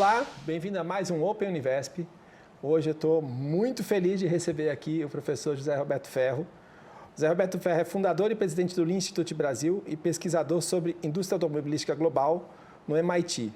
Olá, bem-vindo a mais um Open Univesp. Hoje eu estou muito feliz de receber aqui o professor José Roberto Ferro. José Roberto Ferro é fundador e presidente do Lean Institute Brasil e pesquisador sobre indústria automobilística global no MIT.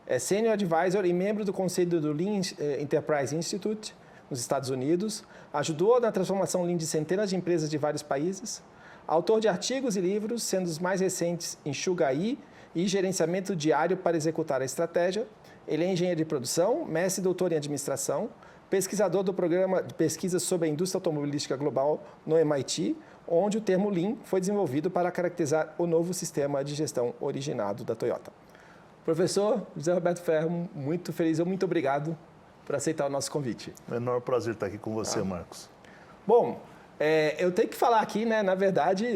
É Senior Advisor e membro do conselho do Lean Enterprise Institute nos Estados Unidos. Ajudou na transformação Lean de centenas de empresas de vários países. Autor de artigos e livros, sendo os mais recentes Enxuga aí e Gerenciamento Diário para Executar a Estratégia. Ele é engenheiro de produção, mestre e doutor em administração, pesquisador do programa de pesquisa sobre a indústria automobilística global no MIT, onde o termo Lean foi desenvolvido para caracterizar o novo sistema de gestão originado da Toyota. Professor José Roberto Ferro, muito feliz, muito obrigado por aceitar o nosso convite. É um enorme prazer estar aqui com você, Marcos. Bom, eu tenho que falar aqui, né? Na verdade,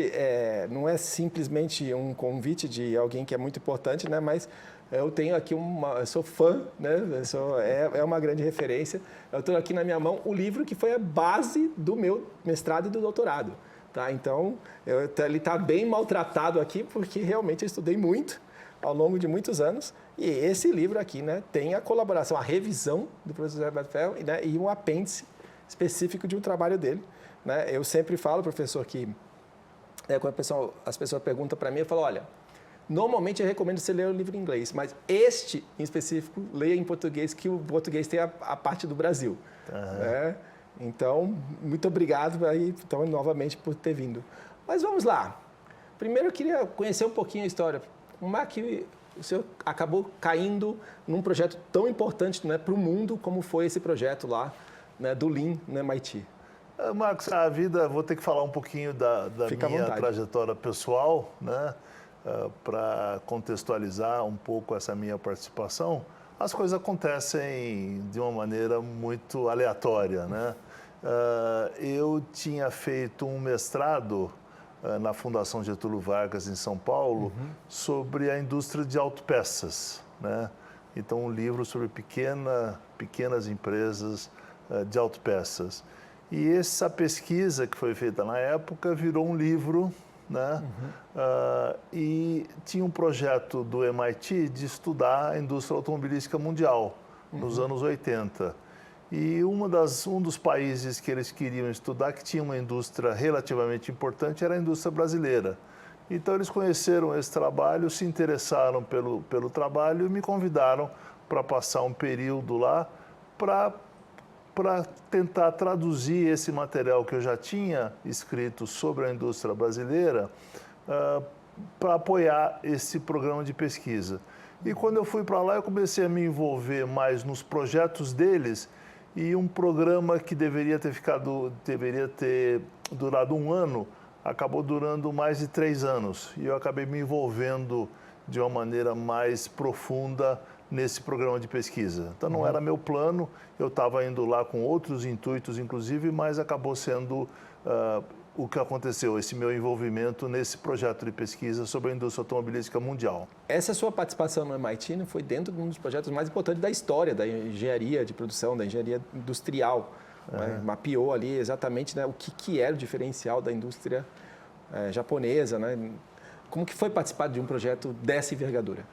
não é simplesmente um convite de alguém que é muito importante, né? Mas eu tenho aqui eu sou fã, né? É uma grande referência. Eu tenho aqui na minha mão o livro que foi a base do meu mestrado e do doutorado. Tá? Então, ele está bem maltratado aqui, porque realmente eu estudei muito ao longo de muitos anos. E esse livro aqui, né, tem a colaboração, a revisão do professor Roberto Ferro, né, e um apêndice específico de um trabalho dele. Né? Eu sempre falo, professor, que quando as pessoas perguntam para mim, eu falo, olha, normalmente eu recomendo você ler o livro em inglês, mas este, em específico, leia em português, que o português tem a parte do Brasil. Uhum. Né? Então, muito obrigado aí, então, novamente por ter vindo. Mas vamos lá. Primeiro eu queria conhecer um pouquinho a história. Como é que o senhor acabou caindo num projeto tão importante, né, para o mundo como foi esse projeto lá, né, do Lean no MIT? Marcos, a vida, vou ter que falar um pouquinho da minha trajetória pessoal, né, para contextualizar um pouco essa minha participação. As coisas acontecem de uma maneira muito aleatória, né? Eu tinha feito um mestrado na Fundação Getúlio Vargas, em São Paulo, sobre a indústria de autopeças, né? Então, um livro sobre pequenas empresas de autopeças. E essa pesquisa que foi feita na época virou um livro, né? E tinha um projeto do MIT de estudar a indústria automobilística mundial, nos anos 80. E um dos países que eles queriam estudar, que tinha uma indústria relativamente importante, era a indústria brasileira. Então, eles conheceram esse trabalho, se interessaram pelo trabalho e me convidaram para passar um período lá para tentar traduzir esse material que eu já tinha escrito sobre a indústria brasileira para apoiar esse programa de pesquisa. E quando eu fui para lá, eu comecei a me envolver mais nos projetos deles e um programa que deveria ter durado 1 ano, acabou durando mais de 3 anos. E eu acabei me envolvendo de uma maneira mais profunda nesse programa de pesquisa. Então, não era meu plano, eu estava indo lá com outros intuitos, inclusive, mas acabou sendo o que aconteceu, esse meu envolvimento nesse projeto de pesquisa sobre a indústria automobilística mundial. Essa sua participação no MIT não foi dentro de um dos projetos mais importantes da história da engenharia de produção, da engenharia industrial. Né? Mapeou ali exatamente, né, o que era o diferencial da indústria japonesa. Né? Como que foi participar de um projeto dessa envergadura?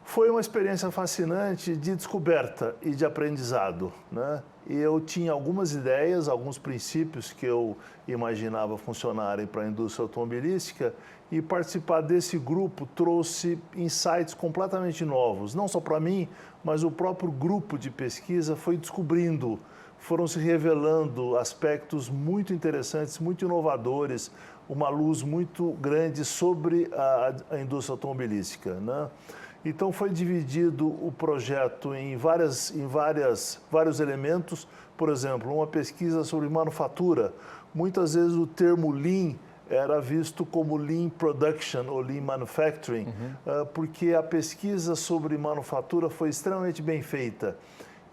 Foi uma experiência fascinante de descoberta e de aprendizado, né? E eu tinha algumas ideias, alguns princípios que eu imaginava funcionarem para a indústria automobilística e participar desse grupo trouxe insights completamente novos, não só para mim, mas o próprio grupo de pesquisa foi descobrindo, foram se revelando aspectos muito interessantes, muito inovadores, uma luz muito grande sobre a indústria automobilística, né? Então, foi dividido o projeto em vários elementos. Por exemplo, uma pesquisa sobre manufatura. Muitas vezes o termo Lean era visto como Lean Production ou Lean Manufacturing, porque a pesquisa sobre manufatura foi extremamente bem feita.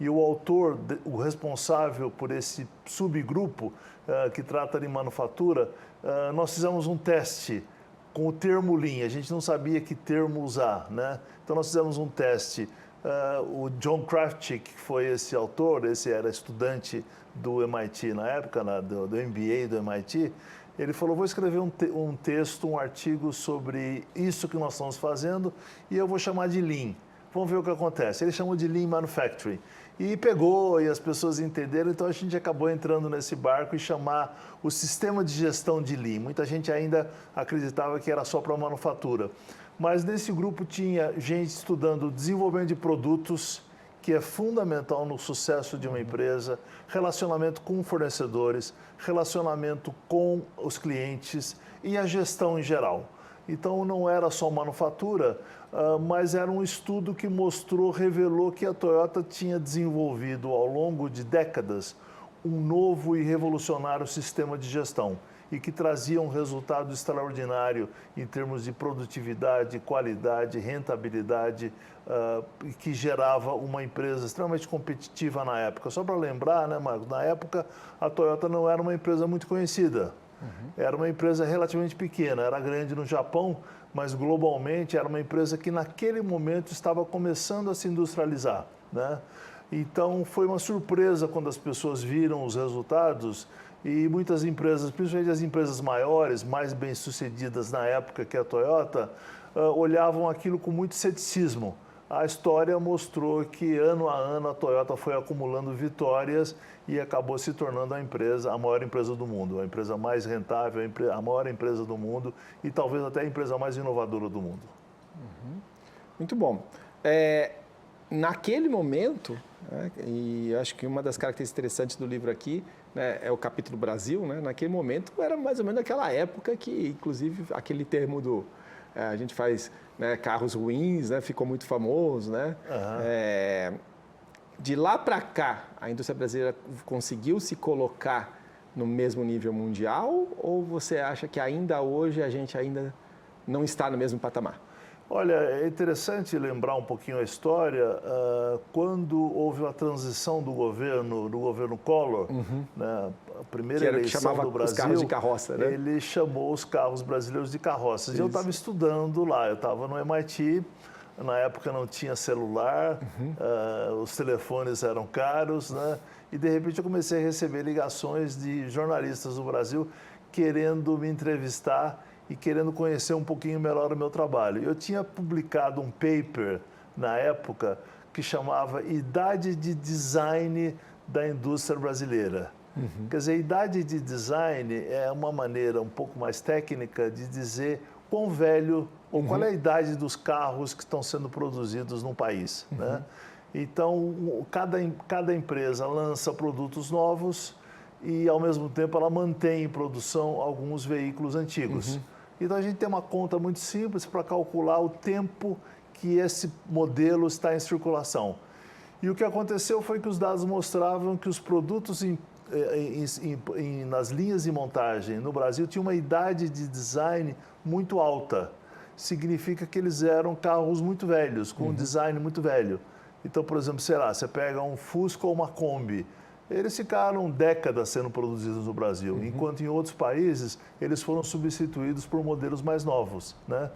E o autor, o responsável por esse subgrupo que trata de manufatura, nós fizemos um teste com o termo Lean, a gente não sabia que termo usar, né? Então, nós fizemos um teste. O John Krafchick, que foi esse autor, esse era estudante do MIT na época, do MBA do MIT, ele falou, vou escrever um texto, um artigo sobre isso que nós estamos fazendo e eu vou chamar de Lean. vamos ver o que acontece. Ele chamou de Lean Manufacturing. E pegou, e as pessoas entenderam, então a gente acabou entrando nesse barco e chamar o sistema de gestão de Lean. Muita gente ainda acreditava que era só para a manufatura. Mas nesse grupo tinha gente estudando desenvolvimento de produtos, que é fundamental no sucesso de uma empresa, relacionamento com fornecedores, relacionamento com os clientes e a gestão em geral. Então não era só manufatura, mas era um estudo que revelou que a Toyota tinha desenvolvido ao longo de décadas um novo e revolucionário sistema de gestão e que trazia um resultado extraordinário em termos de produtividade, qualidade, rentabilidade, que gerava uma empresa extremamente competitiva na época. Só para lembrar, né, Marcos, na época a Toyota não era uma empresa muito conhecida. Era uma empresa relativamente pequena, era grande no Japão, mas globalmente era uma empresa que naquele momento estava começando a se industrializar, né? Então foi uma surpresa quando as pessoas viram os resultados e muitas empresas, principalmente as empresas maiores, mais bem-sucedidas na época que a Toyota, olhavam aquilo com muito ceticismo. A história mostrou que ano a ano a Toyota foi acumulando vitórias e acabou se tornando a maior empresa do mundo, a empresa mais rentável, a maior empresa do mundo e talvez até a empresa mais inovadora do mundo. Muito bom. Naquele momento, né, e acho que uma das características interessantes do livro aqui, né, é o capítulo Brasil, né, naquele momento era mais ou menos aquela época que, inclusive, aquele termo a gente faz, né, carros ruins, né, ficou muito famoso, né? De lá para cá, a indústria brasileira conseguiu se colocar no mesmo nível mundial ou você acha que ainda hoje a gente ainda não está no mesmo patamar? Olha, é interessante lembrar um pouquinho a história. Quando houve a transição do governo Collor, né, a primeira eleição do Brasil, os carros de carroça, né? Ele chamou os carros brasileiros de carroças. E eu estava estudando lá, eu estava no MIT, na época não tinha celular, os telefones eram caros, né? E de repente eu comecei a receber ligações de jornalistas do Brasil querendo me entrevistar e querendo conhecer um pouquinho melhor o meu trabalho. Eu tinha publicado um paper na época que chamava Idade de Design da Indústria Brasileira. Quer dizer, idade de design é uma maneira um pouco mais técnica de dizer quão velho ou qual é a idade dos carros que estão sendo produzidos no país, né? Então, cada empresa lança produtos novos e, ao mesmo tempo, ela mantém em produção alguns veículos antigos. Então, a gente tem uma conta muito simples para calcular o tempo que esse modelo está em circulação. E o que aconteceu foi que os dados mostravam que os produtos nas linhas de montagem no Brasil tinham uma idade de design muito alta. Significa que eles eram carros muito velhos, com um design muito velho. Então, por exemplo, sei lá, você pega um Fusca ou uma Kombi, eles ficaram décadas sendo produzidos no Brasil, enquanto em outros países eles foram substituídos por modelos mais novos, né?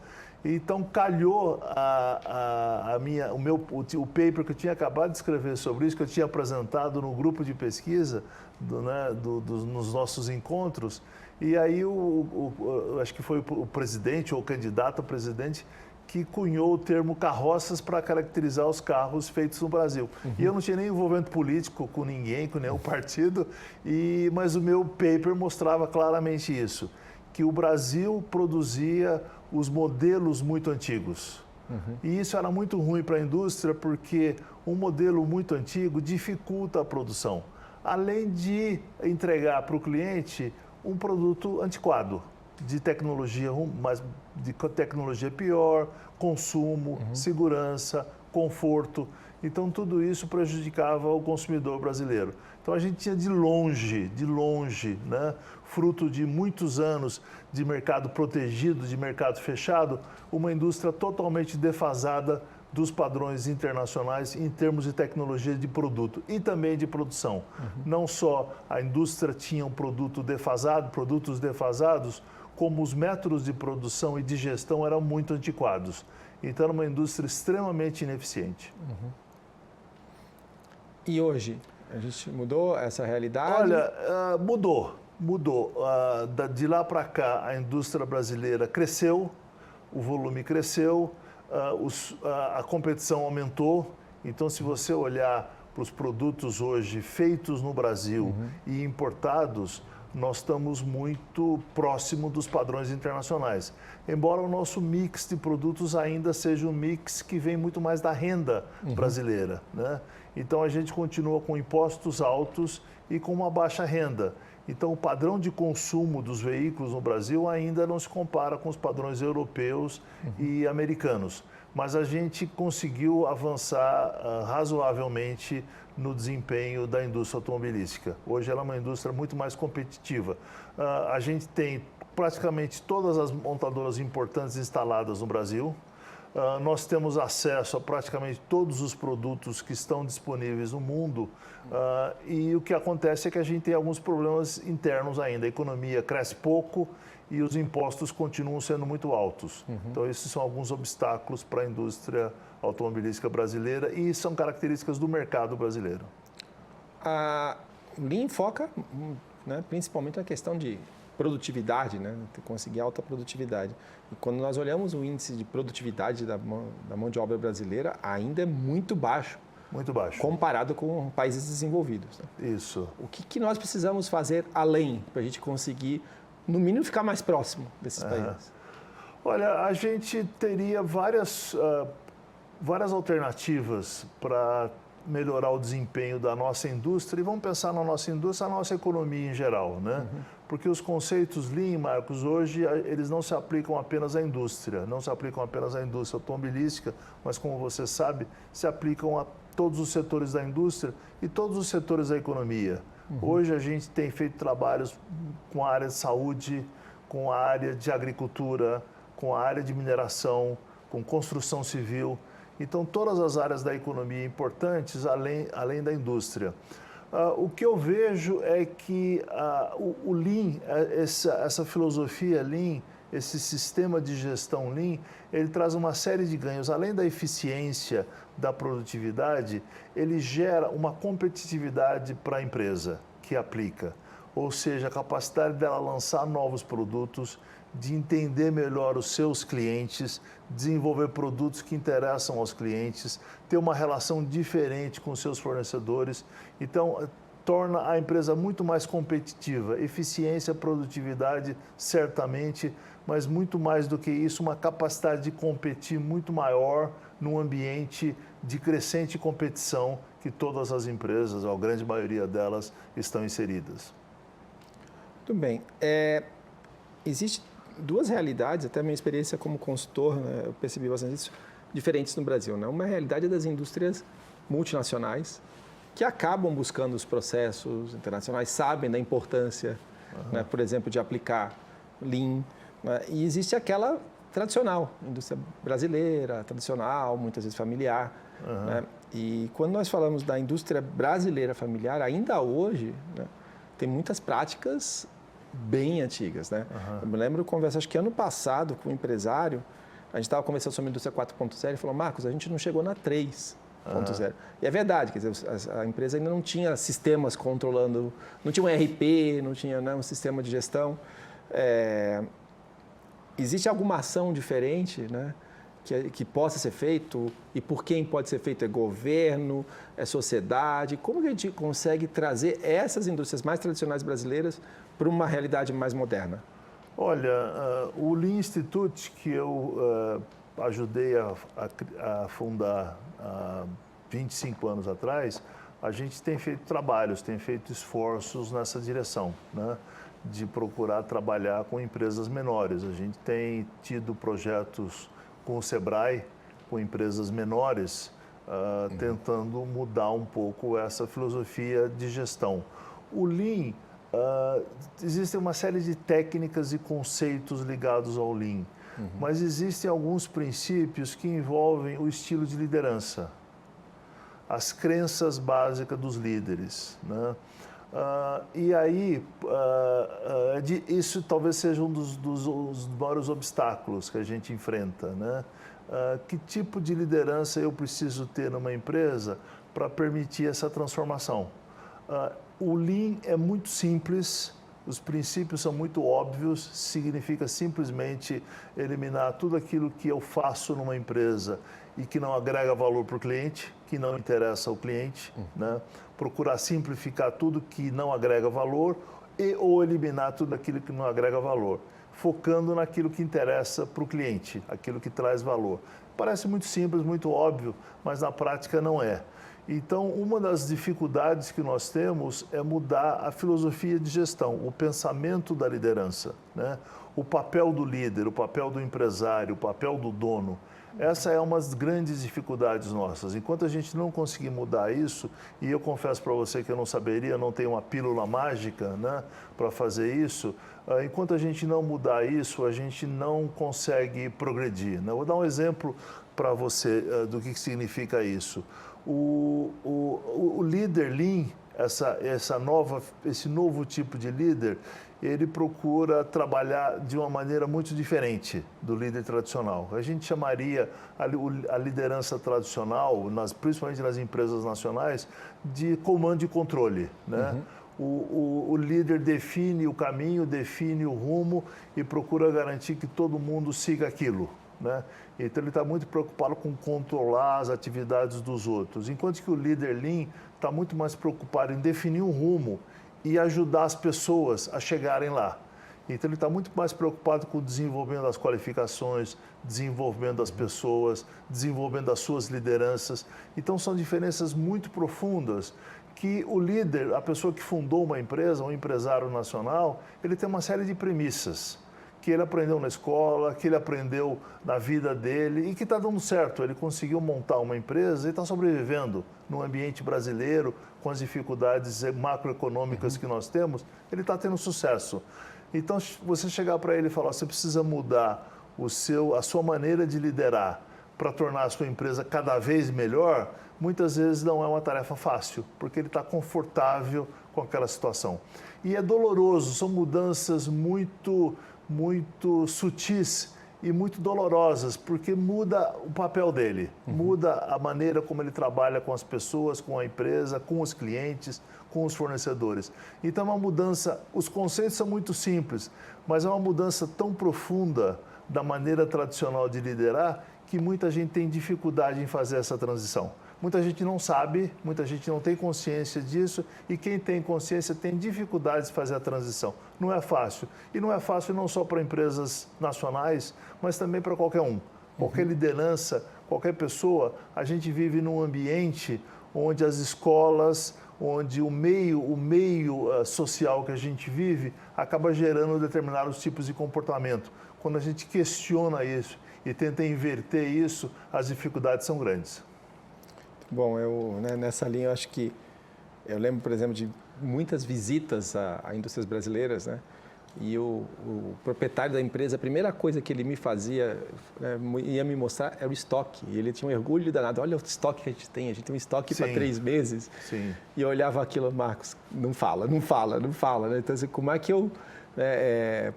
Então, calhou o paper que eu tinha acabado de escrever sobre isso, que eu tinha apresentado no grupo de pesquisa, nos nossos encontros, e aí acho que foi o presidente ou o candidato a presidente que cunhou o termo carroças para caracterizar os carros feitos no Brasil. E eu não tinha nem envolvimento político com ninguém, com nenhum partido, mas o meu paper mostrava claramente isso, que o Brasil produzia os modelos muito antigos. E isso era muito ruim para a indústria, porque um modelo muito antigo dificulta a produção, além de entregar para o cliente um produto antiquado, de tecnologia pior, consumo, segurança, conforto. Então, tudo isso prejudicava o consumidor brasileiro. Então, a gente tinha de longe, né, fruto de muitos anos de mercado protegido, de mercado fechado, uma indústria totalmente defasada dos padrões internacionais em termos de tecnologia de produto e também de produção. Não só a indústria tinha um produtos defasados, como os métodos de produção e de gestão eram muito antiquados. Então, era uma indústria extremamente ineficiente. E hoje? A gente mudou essa realidade? Olha, mudou. De lá para cá, a indústria brasileira cresceu, o volume cresceu, a competição aumentou. Então, se você olhar para os produtos hoje feitos no Brasil e importados, nós estamos muito próximo dos padrões internacionais. Embora o nosso mix de produtos ainda seja um mix que vem muito mais da renda brasileira, né? Então, a gente continua com impostos altos e com uma baixa renda. Então, o padrão de consumo dos veículos no Brasil ainda não se compara com os padrões europeus e americanos. Mas a gente conseguiu avançar razoavelmente no desempenho da indústria automobilística. Hoje ela é uma indústria muito mais competitiva. A gente tem praticamente todas as montadoras importantes instaladas no Brasil. Nós temos acesso a praticamente todos os produtos que estão disponíveis no mundo e o que acontece é que a gente tem alguns problemas internos ainda. A economia cresce pouco e os impostos continuam sendo muito altos. Então, esses são alguns obstáculos para a indústria automobilística brasileira e são características do mercado brasileiro. A Lean foca, né, principalmente na questão de produtividade, né? Conseguir alta produtividade. E quando nós olhamos o índice de produtividade da mão de obra brasileira, ainda é muito baixo. Muito baixo. Comparado com países desenvolvidos. Né? Isso. O que nós precisamos fazer além para a gente conseguir, no mínimo, ficar mais próximo desses países? Olha, a gente teria várias alternativas para melhorar o desempenho da nossa indústria e vamos pensar na nossa indústria, na nossa economia em geral, né? Porque os conceitos Lean, Marcos, hoje eles não se aplicam apenas à indústria, não se aplicam apenas à indústria automobilística, mas como você sabe, se aplicam a todos os setores da indústria e todos os setores da economia. Hoje a gente tem feito trabalhos com a área de saúde, com a área de agricultura, com a área de mineração, com construção civil. Então, todas as áreas da economia importantes, além da indústria. O que eu vejo é que o Lean, essa filosofia Lean, esse sistema de gestão Lean, ele traz uma série de ganhos. Além da eficiência, da produtividade, ele gera uma competitividade para a empresa que aplica. Ou seja, a capacidade dela lançar novos produtos, de entender melhor os seus clientes, desenvolver produtos que interessam aos clientes, ter uma relação diferente com os seus fornecedores. Então, torna a empresa muito mais competitiva. Eficiência, produtividade, certamente, mas muito mais do que isso, uma capacidade de competir muito maior num ambiente de crescente competição que todas as empresas, a grande maioria delas, estão inseridas. Muito bem. Existem duas realidades, até a minha experiência como consultor, né, eu percebi bastante isso, diferentes no Brasil. Né? Uma realidade é das indústrias multinacionais, que acabam buscando os processos internacionais, sabem da importância, né, por exemplo, de aplicar Lean. Né? E existe aquela tradicional, indústria brasileira, tradicional, muitas vezes familiar. Né? E quando nós falamos da indústria brasileira familiar, ainda hoje, né, tem muitas práticas bem antigas, né? Eu me lembro de conversa, acho que ano passado, com um empresário, a gente estava conversando sobre a indústria 4.0 e falou, Marcos, a gente não chegou na 3.0. E é verdade, quer dizer, a empresa ainda não tinha sistemas controlando, não tinha um ERP, não tinha, né, um sistema de gestão. Existe alguma ação diferente, né, que possa ser feito? E por quem pode ser feito? É governo? É sociedade? Como que a gente consegue trazer essas indústrias mais tradicionais brasileiras para uma realidade mais moderna? Olha, o Lean Institute, que eu ajudei a fundar há 25 anos atrás, a gente tem feito trabalhos, tem feito esforços nessa direção, né? De procurar trabalhar com empresas menores. A gente tem tido projetos com o Sebrae, com empresas menores, tentando mudar um pouco essa filosofia de gestão. O Lean, existem uma série de técnicas e conceitos ligados ao Lean, mas existem alguns princípios que envolvem o estilo de liderança, as crenças básicas dos líderes, né? E aí, isso talvez seja um dos maiores obstáculos que a gente enfrenta, né? Que tipo de liderança eu preciso ter numa empresa para permitir essa transformação? O Lean é muito simples, Os princípios são muito óbvios, significa simplesmente eliminar tudo aquilo que eu faço numa empresa e que não agrega valor para o cliente, que não interessa ao cliente, né? Procurar simplificar tudo que não agrega valor ou eliminar tudo aquilo que não agrega valor, focando naquilo que interessa para o cliente, aquilo que traz valor. Parece muito simples, muito óbvio, mas na prática não é. Então, uma das dificuldades que nós temos é mudar a filosofia de gestão, o pensamento da liderança, né? O papel do líder, o papel do empresário, o papel do dono. Essa é uma das grandes dificuldades nossas. Enquanto a gente não conseguir mudar isso, e eu confesso para você que eu não saberia, não tenho uma pílula mágica, né, para fazer isso, enquanto a gente não mudar isso, a gente não consegue progredir, né? Eu vou dar um exemplo para você do que significa isso. O líder Lean, esse novo tipo de líder, ele procura trabalhar de uma maneira muito diferente do líder tradicional. A gente chamaria a liderança tradicional, principalmente nas empresas nacionais, de comando e controle, né? O líder define o caminho, define o rumo e procura garantir que todo mundo siga aquilo, né? Então, ele está muito preocupado com controlar as atividades dos outros, enquanto que o líder Lean está muito mais preocupado em definir um rumo e ajudar as pessoas a chegarem lá. Então, ele está muito mais preocupado com o desenvolvimento das qualificações, desenvolvimento das pessoas, desenvolvimento das suas lideranças. Então, são diferenças muito profundas que o líder, a pessoa que fundou uma empresa, um empresário nacional, ele tem uma série de premissas que ele aprendeu na escola, que ele aprendeu na vida dele e que está dando certo. Ele conseguiu montar uma empresa e está sobrevivendo no ambiente brasileiro, com as dificuldades macroeconômicas que nós temos, ele está tendo sucesso. Então, você chegar para ele e falar, você precisa mudar a sua maneira de liderar para tornar a sua empresa cada vez melhor, muitas vezes não é uma tarefa fácil, porque ele está confortável com aquela situação. E é doloroso, são mudanças muito sutis e muito dolorosas, porque muda o papel dele, muda a maneira como ele trabalha com as pessoas, com a empresa, com os clientes, com os fornecedores. Então é uma mudança, os conceitos são muito simples, mas é uma mudança tão profunda da maneira tradicional de liderar que muita gente tem dificuldade em fazer essa transição. Muita gente não sabe, muita gente não tem consciência disso e quem tem consciência tem dificuldades de fazer a transição. Não é fácil. E não é fácil não só para empresas nacionais, mas também para qualquer um. Qualquer liderança, qualquer pessoa, a gente vive num ambiente onde as escolas, onde o meio social que a gente vive acaba gerando determinados tipos de comportamento. Quando a gente questiona isso e tenta inverter isso, as dificuldades são grandes. Bom, nessa linha eu acho que eu lembro, por exemplo, de muitas visitas a indústrias brasileiras, né? E o proprietário da empresa, a primeira coisa que ele me fazia, ia me mostrar, era o estoque. E ele tinha um orgulho danado. Olha o estoque que a gente tem um estoque para 3 meses. Sim. E eu olhava aquilo, Marcos, não fala, né? Então, assim, como é que eu...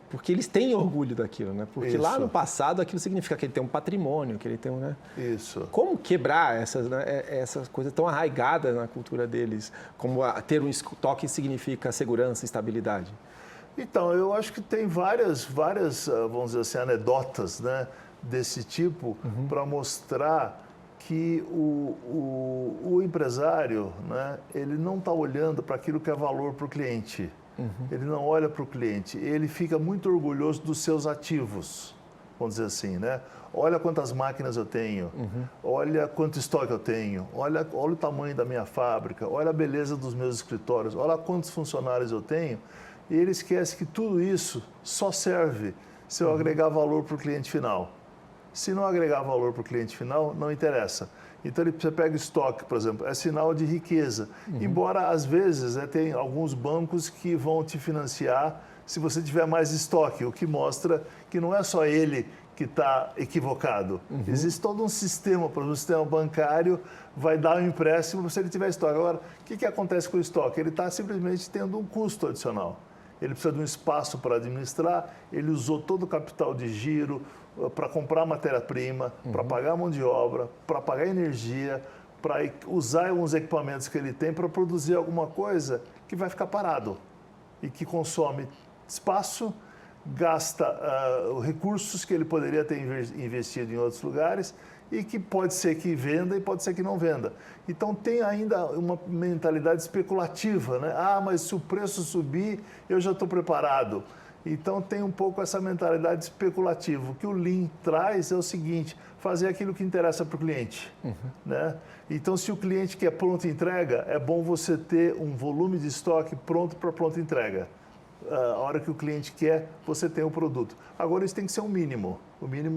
porque eles têm orgulho daquilo, né? Porque lá no passado aquilo significa que ele tem um patrimônio, que ele tem né? Isso. Como quebrar essas coisas tão arraigadas na cultura deles, como ter um estoque significa segurança e estabilidade? Então, eu acho que tem várias, vamos dizer assim, anedotas, né, desse tipo para mostrar que o empresário, né, ele não está olhando para aquilo que é valor para o cliente. Ele não olha para o cliente, ele fica muito orgulhoso dos seus ativos, vamos dizer assim, né? Olha quantas máquinas eu tenho, olha quanto estoque eu tenho, olha o tamanho da minha fábrica, olha a beleza dos meus escritórios, olha quantos funcionários eu tenho. E ele esquece que tudo isso só serve se eu agregar valor para o cliente final. Se não agregar valor para o cliente final, não interessa. Então, você pega estoque, por exemplo, é sinal de riqueza. Embora, às vezes, tem alguns bancos que vão te financiar se você tiver mais estoque, o que mostra que não é só ele que está equivocado. Existe todo um sistema, por exemplo, o sistema bancário vai dar um empréstimo se ele tiver estoque. Agora, o que acontece com o estoque? Ele está simplesmente tendo um custo adicional. Ele precisa de um espaço para administrar, ele usou todo o capital de giro, para comprar matéria-prima, para pagar mão de obra, para pagar energia, para usar alguns equipamentos que ele tem para produzir alguma coisa que vai ficar parado. e que consome espaço, gasta recursos que ele poderia ter investido em outros lugares e que pode ser que venda e pode ser que não venda. Então tem ainda uma mentalidade especulativa, né? Ah, mas se o preço subir, eu já estou preparado. Então tem um pouco essa mentalidade especulativa. O que o Lean traz é o seguinte, fazer aquilo que interessa para o cliente. Né? Então se o cliente quer pronta entrega, é bom você ter um volume de estoque pronto para pronta entrega. A hora que o cliente quer, você tem o produto. Agora isso tem que ser o mínimo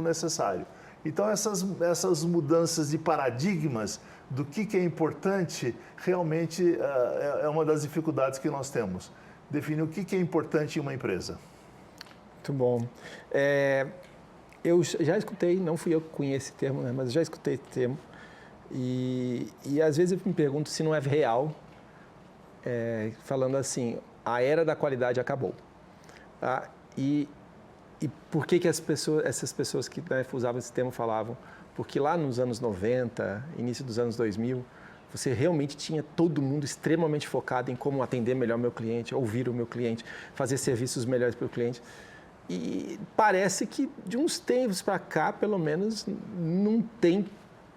necessário. Então essas mudanças de paradigmas do que é importante, realmente é uma das dificuldades que nós temos. Definir o que é importante em uma empresa. Muito bom. Eu já escutei, não fui eu que conheci esse termo, né, mas já escutei esse termo. E às vezes eu me pergunto se não é real, falando assim, a era da qualidade acabou. Tá? E por que essas pessoas que usavam esse termo falavam? Porque lá nos anos 90, início dos anos 2000, você realmente tinha todo mundo extremamente focado em como atender melhor o meu cliente, ouvir o meu cliente, fazer serviços melhores para o cliente. E parece que de uns tempos para cá, pelo menos, não tem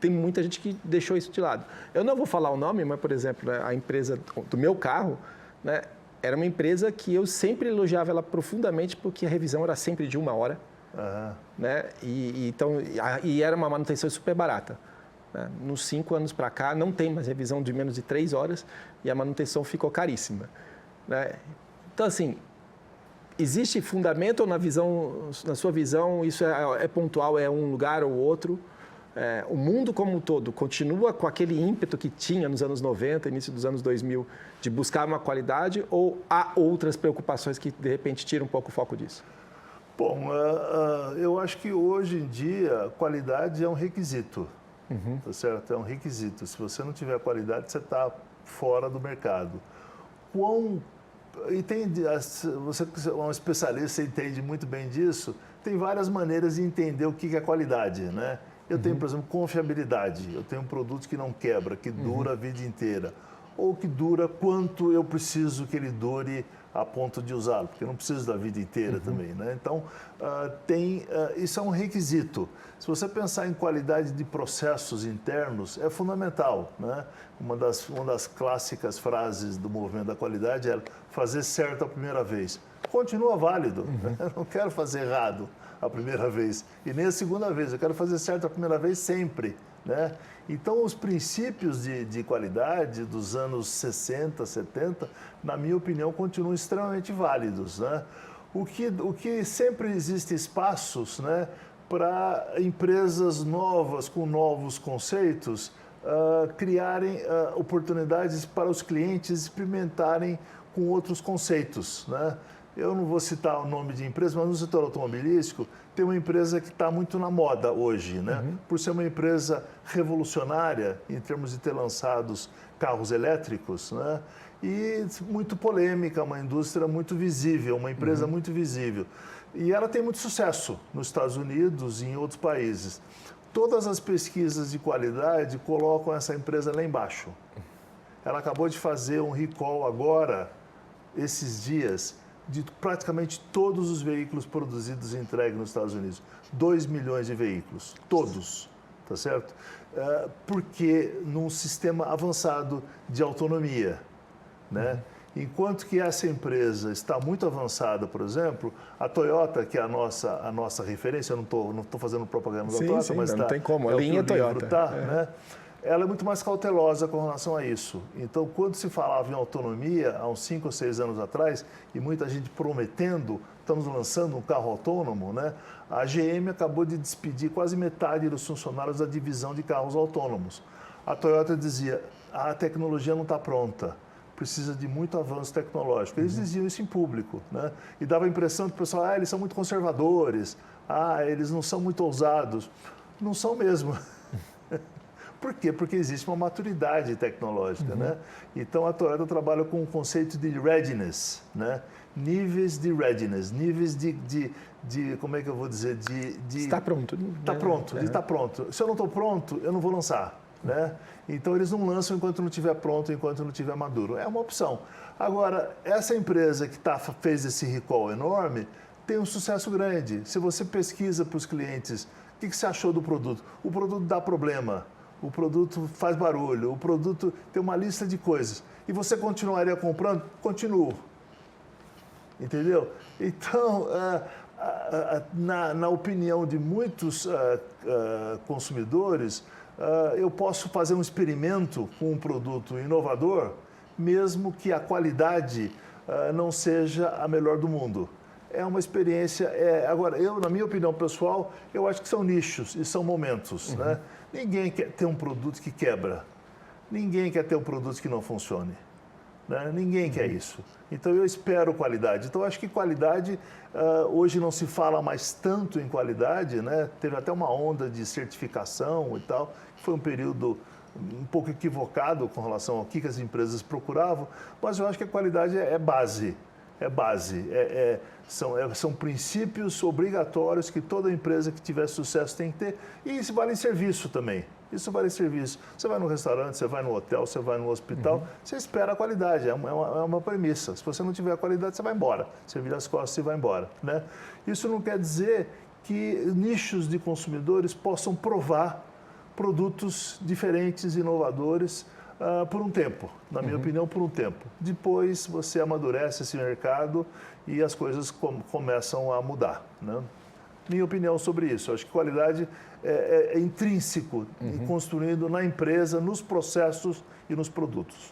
muita gente que deixou isso de lado. Eu não vou falar o nome, mas, por exemplo, a empresa do meu carro, né, era uma empresa que eu sempre elogiava ela profundamente porque a revisão era sempre de 1 hora. Né? E era uma manutenção super barata. Né? Nos 5 anos para cá, não tem mais revisão de menos de 3 horas e a manutenção ficou caríssima. Né? Então, assim, existe fundamento ou na sua visão, isso é pontual, é um lugar ou outro? O mundo como um todo continua com aquele ímpeto que tinha nos anos 90, início dos anos 2000, de buscar uma qualidade ou há outras preocupações que, de repente, tiram um pouco o foco disso? Bom, eu acho que hoje em dia, qualidade é um requisito, tá certo? É um requisito. Se você não tiver qualidade, você está fora do mercado. Você é um especialista, você entende muito bem disso, tem várias maneiras de entender o que é qualidade, né? Eu tenho, por exemplo, confiabilidade. Eu tenho um produto que não quebra, que dura a vida inteira. Ou que dura quanto eu preciso que ele dure a ponto de usá-lo, porque eu não preciso da vida inteira também, né? Então, isso é um requisito. Se você pensar em qualidade de processos internos, é fundamental, né? Uma das clássicas frases do movimento da qualidade é fazer certo a primeira vez. Continua válido, eu não quero fazer errado a primeira vez e nem a segunda vez, eu quero fazer certo a primeira vez sempre, né? Então, os princípios de qualidade dos anos 60, 70, na minha opinião, continuam extremamente válidos, né? O que sempre existe espaços, né, para empresas novas, com novos conceitos, criarem oportunidades para os clientes experimentarem com outros conceitos, né? Eu não vou citar o nome de empresa, mas no setor automobilístico tem uma empresa que está muito na moda hoje, né? Por ser uma empresa revolucionária em termos de ter lançados carros elétricos, né? E muito polêmica, uma indústria muito visível, uma empresa muito visível. E ela tem muito sucesso nos Estados Unidos e em outros países. Todas as pesquisas de qualidade colocam essa empresa lá embaixo. Ela acabou de fazer um recall agora, esses dias, de praticamente todos os veículos produzidos e entregues nos Estados Unidos. 2 milhões de veículos, todos, tá certo? Porque num sistema avançado de autonomia, né? Enquanto que essa empresa está muito avançada, por exemplo, a Toyota, que é a nossa referência, eu não tô fazendo propaganda da Toyota, mas não tem como, a linha Toyota. Né? Ela é muito mais cautelosa com relação a isso. Então, quando se falava em autonomia, há uns 5 ou 6 anos atrás, e muita gente prometendo, estamos lançando um carro autônomo, né? A GM acabou de despedir quase metade dos funcionários da divisão de carros autônomos. A Toyota dizia, a tecnologia não está pronta, precisa de muito avanço tecnológico. Eles diziam isso em público, né? E dava a impressão que o pessoal, eles são muito conservadores, eles não são muito ousados. Não são mesmo. Por quê? Porque existe uma maturidade tecnológica, né? Então, a Toyota trabalha com o conceito de readiness, né? Níveis de readiness, níveis de como é que eu vou dizer? Está pronto. Está pronto, de estar pronto. Se eu não estou pronto, eu não vou lançar. né? Então, eles não lançam enquanto não estiver pronto, enquanto não estiver maduro. É uma opção. Agora, essa empresa que fez esse recall enorme tem um sucesso grande. Se você pesquisa para os clientes, o que você achou do produto? O produto dá problema, o produto faz barulho, o produto tem uma lista de coisas. E você continuaria comprando? Continuo. Entendeu? Então, na opinião de muitos consumidores, eu posso fazer um experimento com um produto inovador, mesmo que a qualidade não seja a melhor do mundo. É uma experiência. Agora, na minha opinião pessoal, eu acho que são nichos e são momentos. Uhum. Né? Ninguém quer ter um produto que quebra. Ninguém quer ter um produto que não funcione. Né? Ninguém quer isso. Então, eu espero qualidade. Então, eu acho que qualidade, hoje não se fala mais tanto em qualidade, né? Teve até uma onda de certificação e tal. Foi um período um pouco equivocado com relação ao que as empresas procuravam, mas eu acho que a qualidade é base. É base. São princípios obrigatórios que toda empresa que tiver sucesso tem que ter. E isso vale em serviço também. Isso vale em serviço. Você vai no restaurante, você vai no hotel, você vai no hospital, você espera a qualidade, é uma premissa. Se você não tiver a qualidade, você vai embora. Você vira as costas e vai embora. Né? Isso não quer dizer que nichos de consumidores possam provar produtos diferentes, inovadores, por um tempo. Na minha opinião, por um tempo. Depois, você amadurece esse mercado e as coisas começam a mudar. Né? Minha opinião sobre isso. Eu acho que qualidade é intrínseco e construído na empresa, nos processos e nos produtos.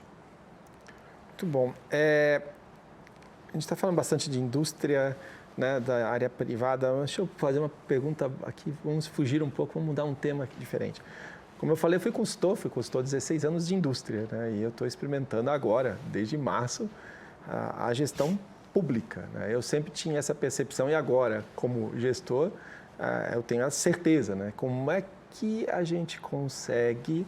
Muito bom. A gente está falando bastante de indústria, né, da área privada. Deixa eu fazer uma pergunta aqui. Vamos fugir um pouco, vamos mudar um tema aqui diferente. Como eu falei, eu fui consultor 16 anos de indústria, né, e eu estou experimentando agora, desde março, a gestão pública. Né? Eu sempre tinha essa percepção e agora, como gestor, eu tenho a certeza, né? Como é que a gente consegue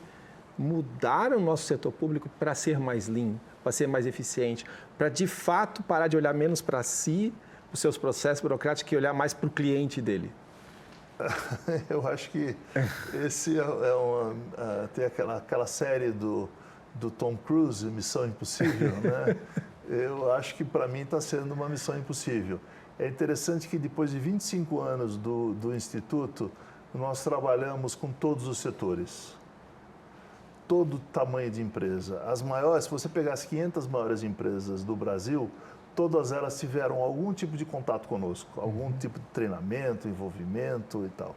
mudar o nosso setor público para ser mais lean, para ser mais eficiente, para de fato parar de olhar menos para si, os seus processos burocráticos, e olhar mais para o cliente dele? Eu acho que esse tem aquela série do Tom Cruise, Missão Impossível, né? Eu acho que para mim está sendo uma missão impossível. É interessante que depois de 25 anos do Instituto, nós trabalhamos com todos os setores. Todo tamanho de empresa. As maiores, se você pegar as 500 maiores empresas do Brasil, todas elas tiveram algum tipo de contato conosco, algum tipo de treinamento, envolvimento e tal.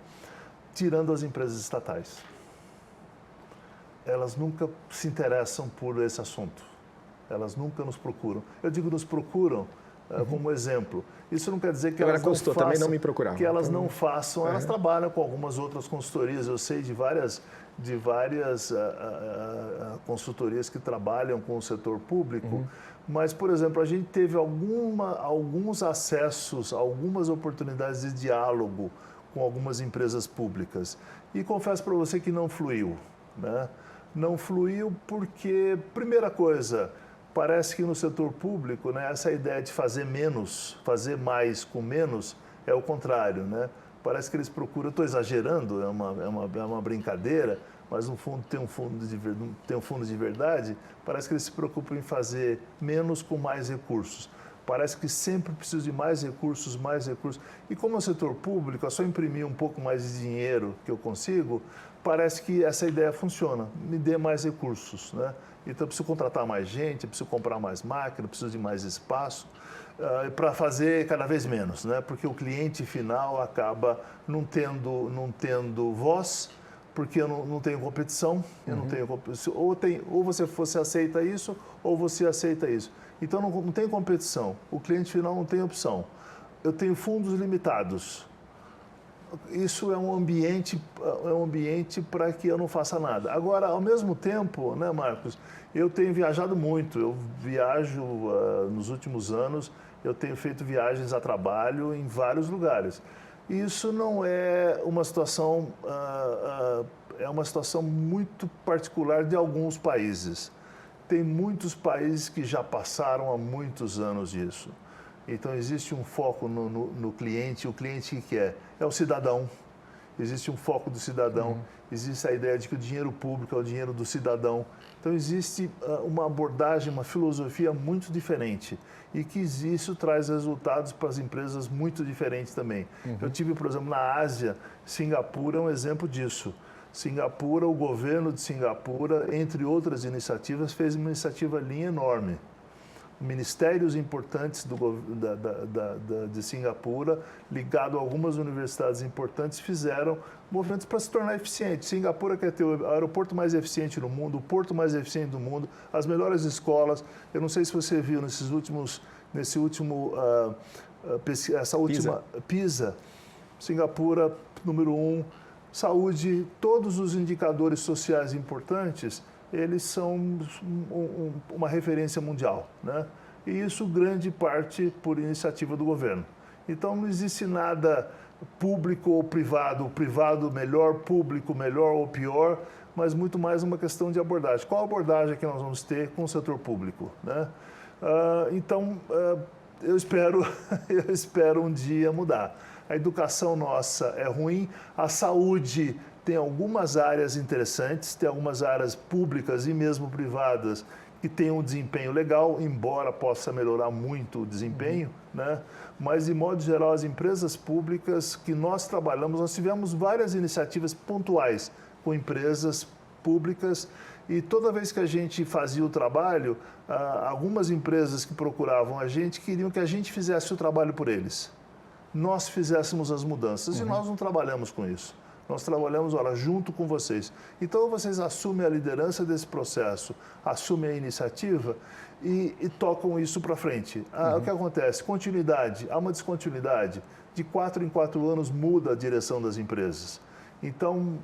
Tirando as empresas estatais. Elas nunca se interessam por esse assunto. Elas nunca nos procuram. Eu digo nos procuram como exemplo. Isso não quer dizer que elas não façam, também não me procuravam. Que elas não façam. Elas trabalham com algumas outras consultorias. Eu sei de várias consultorias que trabalham com o setor público. Mas, por exemplo, a gente teve alguns acessos, algumas oportunidades de diálogo com algumas empresas públicas. E confesso para você que não fluiu. Né? Não fluiu porque, primeira coisa, parece que no setor público, né, essa ideia de fazer menos, fazer mais com menos, é o contrário. Né? Parece que eles procuram, eu estou exagerando, é uma brincadeira, mas no fundo tem um fundo de verdade, parece que eles se preocupam em fazer menos com mais recursos. Parece que sempre precisa de mais recursos, mais recursos. E como é o setor público, é só imprimir um pouco mais de dinheiro que eu consigo, parece que essa ideia funciona, me dê mais recursos. Né? Então, eu preciso contratar mais gente, eu preciso comprar mais máquina, eu preciso de mais espaço, para fazer cada vez menos, né? Porque o cliente final acaba não tendo voz, porque eu não tenho competição, eu não tenho competição. Ou você aceita isso, ou você aceita isso. Então, não tem competição, o cliente final não tem opção. Eu tenho fundos limitados. Isso é um ambiente para que eu não faça nada. Agora, ao mesmo tempo, né, Marcos, eu tenho viajado muito. Eu viajo nos últimos anos, eu tenho feito viagens a trabalho em vários lugares. Isso não é uma situação, é uma situação muito particular de alguns países. Tem muitos países que já passaram há muitos anos disso. Então, existe um foco no cliente. O cliente que é o cidadão. existe um foco do cidadão, existe a ideia de que o dinheiro público é o dinheiro do cidadão. Então, existe uma abordagem, uma filosofia muito diferente e que isso traz resultados para as empresas muito diferentes também. Eu tive, por exemplo, na Ásia, Singapura é um exemplo disso. Singapura, o governo de Singapura, entre outras iniciativas, fez uma iniciativa ali enorme. Ministérios importantes de Singapura, ligado a algumas universidades importantes, fizeram movimentos para se tornar eficiente. Singapura quer ter o aeroporto mais eficiente no mundo, o porto mais eficiente do mundo, as melhores escolas. Eu não sei se você viu essa última PISA. Singapura, número 1, saúde, todos os indicadores sociais importantes, eles são uma referência mundial, né? E isso grande parte por iniciativa do governo. Então não existe nada público ou privado, o privado melhor, público melhor ou pior, mas muito mais uma questão de abordagem. Qual a abordagem que nós vamos ter com o setor público, né? Eu espero um dia mudar. A educação nossa é ruim, a saúde tem algumas áreas interessantes, tem algumas áreas públicas e mesmo privadas que têm um desempenho legal, embora possa melhorar muito o desempenho, né? Mas, de modo geral, as empresas públicas que nós trabalhamos, nós tivemos várias iniciativas pontuais com empresas públicas e toda vez que a gente fazia o trabalho, algumas empresas que procuravam a gente queriam que a gente fizesse o trabalho por eles. Nós fizéssemos as mudanças e nós não trabalhamos com isso. Nós trabalhamos, junto com vocês. Então, vocês assumem a liderança desse processo, assumem a iniciativa e tocam isso para frente. O que acontece? Continuidade. Há uma descontinuidade. De 4 em 4 anos muda a direção das empresas. Então,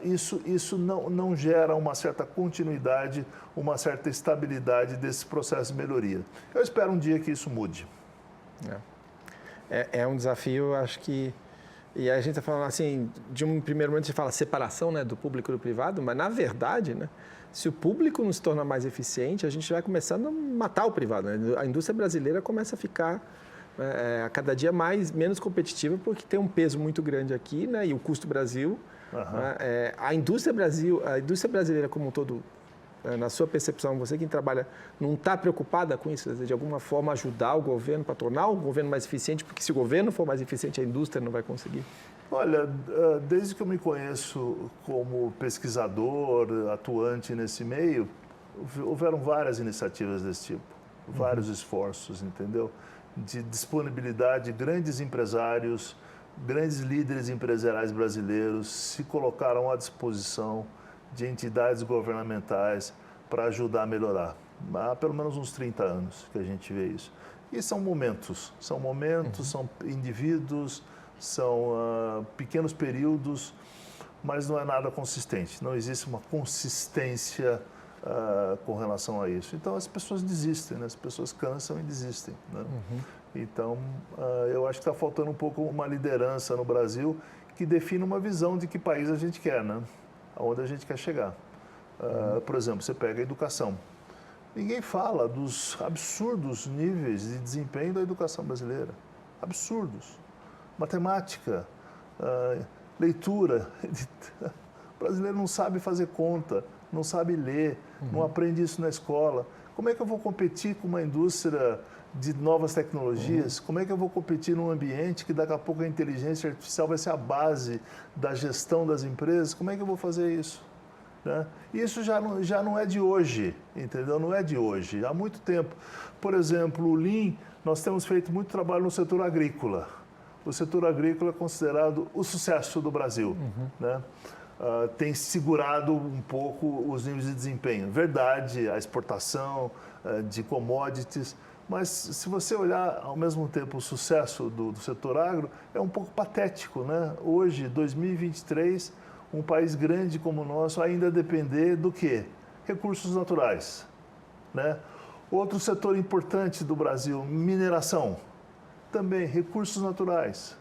isso não gera uma certa continuidade, uma certa estabilidade desse processo de melhoria. Eu espero um dia que isso mude. É um desafio, acho que... E a gente está falando assim, de um primeiro momento, você fala separação, né, do público e do privado, mas na verdade, né, se o público não se torna mais eficiente, a gente vai começando a matar o privado, né? A indústria brasileira começa a ficar a cada dia menos competitiva porque tem um peso muito grande aqui, né, e o custo Brasil. A indústria brasileira como um todo, na sua percepção, você que trabalha, não está preocupada com isso? De alguma forma ajudar o governo para tornar o governo mais eficiente? Porque se o governo for mais eficiente, a indústria não vai conseguir. Olha, desde que eu me conheço como pesquisador, atuante nesse meio, houveram várias iniciativas desse tipo, vários esforços, entendeu? De disponibilidade de grandes empresários, grandes líderes empresariais brasileiros se colocaram à disposição de entidades governamentais para ajudar a melhorar. Há pelo menos uns 30 anos que a gente vê isso. E são momentos, são indivíduos, são pequenos períodos, mas não é nada consistente. Não existe uma consistência com relação a isso. Então, as pessoas desistem, né? As pessoas cansam e desistem, né? Então, eu acho que está faltando um pouco uma liderança no Brasil que defina uma visão de que país a gente quer, né? Aonde a gente quer chegar. Por exemplo, você pega a educação. Ninguém fala dos absurdos níveis de desempenho da educação brasileira. Absurdos. Matemática, leitura. O brasileiro não sabe fazer conta, não sabe ler, não aprende isso na escola. Como é que eu vou competir com uma indústria de novas tecnologias? Como é que eu vou competir num ambiente que daqui a pouco a inteligência artificial vai ser a base da gestão das empresas? Como é que eu vou fazer isso? Né? Isso já não é de hoje, entendeu? Não é de hoje, há muito tempo. Por exemplo, o Lean, nós temos feito muito trabalho no setor agrícola. O setor agrícola é considerado o sucesso do Brasil, né? Tem segurado um pouco os níveis de desempenho. Verdade, a exportação de commodities, mas se você olhar ao mesmo tempo o sucesso do setor agro, é um pouco patético, né? Hoje, 2023, um país grande como o nosso ainda depender do quê? Recursos naturais, né? Outro setor importante do Brasil, mineração, também recursos naturais.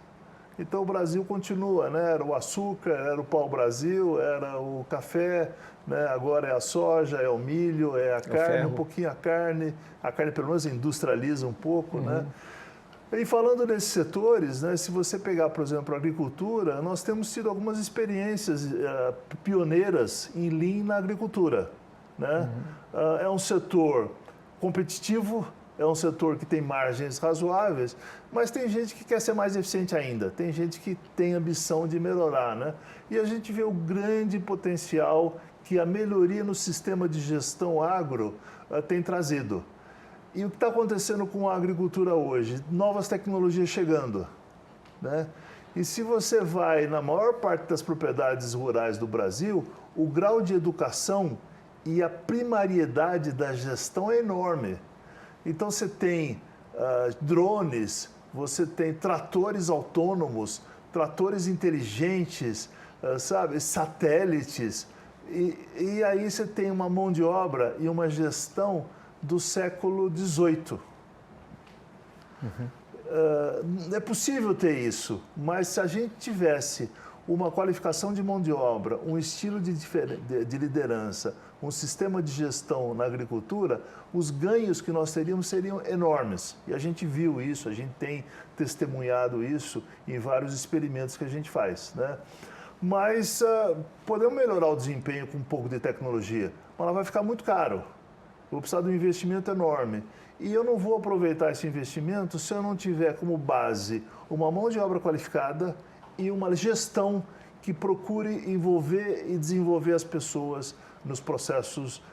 Então, o Brasil continua, né? Era o açúcar, era o pau-brasil, era o café, né? Agora é a soja, é o milho, é a carne, um pouquinho a carne pelo menos industrializa um pouco, né? E falando nesses setores, né, se você pegar, por exemplo, a agricultura, nós temos tido algumas experiências pioneiras em Lean na agricultura. Né? É um setor competitivo, é um setor que tem margens razoáveis, mas tem gente que quer ser mais eficiente ainda, tem gente que tem ambição de melhorar. Né? E a gente vê o grande potencial que a melhoria no sistema de gestão agro tem trazido. E o que está acontecendo com a agricultura hoje? Novas tecnologias chegando. Né? E se você vai na maior parte das propriedades rurais do Brasil, o grau de educação e a primariedade da gestão é enorme. Então você tem drones, você tem tratores autônomos, tratores inteligentes, sabe, satélites. E aí você tem uma mão de obra e uma gestão do século XVIII. É possível ter isso, mas se a gente tivesse uma qualificação de mão de obra, um estilo de liderança, um sistema de gestão na agricultura, os ganhos que nós teríamos seriam enormes. E a gente viu isso, a gente tem testemunhado isso em vários experimentos que a gente faz. Né? Mas podemos melhorar o desempenho com um pouco de tecnologia, mas ela vai ficar muito caro. Vou precisar de um investimento enorme. E eu não vou aproveitar esse investimento se eu não tiver como base uma mão de obra qualificada e uma gestão que procure envolver e desenvolver as pessoas nos processos,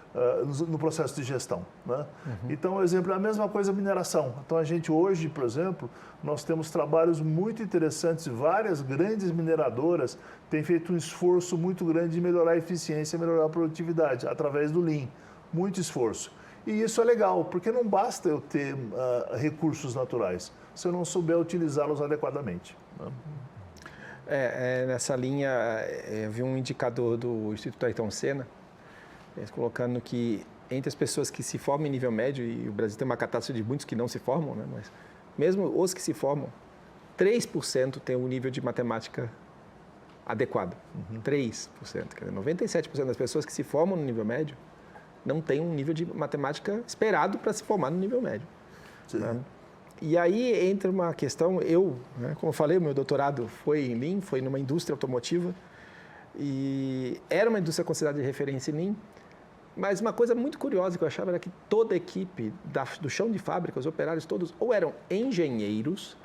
no processo de gestão. Né? Então, o exemplo é a mesma coisa a mineração. Então, a gente hoje, por exemplo, nós temos trabalhos muito interessantes, várias grandes mineradoras têm feito um esforço muito grande de melhorar a eficiência, melhorar a produtividade, através do Lean. Muito esforço. E isso é legal, porque não basta eu ter recursos naturais, se eu não souber utilizá-los adequadamente. Né? Nessa linha, eu vi um indicador do Instituto Ayrton Senna, colocando que entre as pessoas que se formam em nível médio, e o Brasil tem uma catástrofe de muitos que não se formam, né? Mas mesmo os que se formam, 3% tem um nível de matemática adequado. 3%. Quer dizer, 97% das pessoas que se formam no nível médio não tem um nível de matemática esperado para se formar no nível médio. Né? E aí entra uma questão, né, como eu falei, o meu doutorado foi em Lean, foi numa indústria automotiva, e era uma indústria considerada de referência em Lean, mas uma coisa muito curiosa que eu achava era que toda a equipe do chão de fábrica, os operários todos, ou eram engenheiros,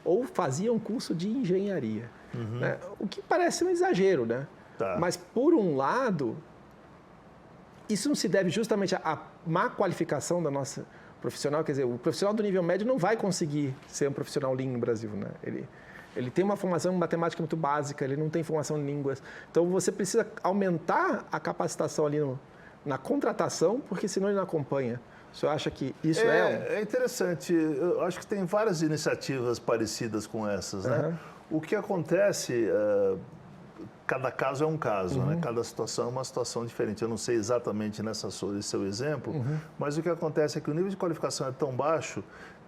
ou faziam curso de engenharia. Né? O que parece um exagero, né? Tá. Mas, por um lado, isso não se deve justamente à má qualificação da nossa profissional. Quer dizer, o profissional do nível médio não vai conseguir ser um profissional Lean no Brasil. Né? Ele tem uma formação em matemática muito básica, ele não tem formação em línguas. Então, você precisa aumentar a capacitação ali na contratação, porque senão ele não acompanha. O senhor acha que isso É interessante. Eu acho que tem várias iniciativas parecidas com essas. Né? O que acontece... Cada caso é um caso, né? Cada situação é uma situação diferente. Eu não sei exatamente nesse seu exemplo, mas o que acontece é que o nível de qualificação é tão baixo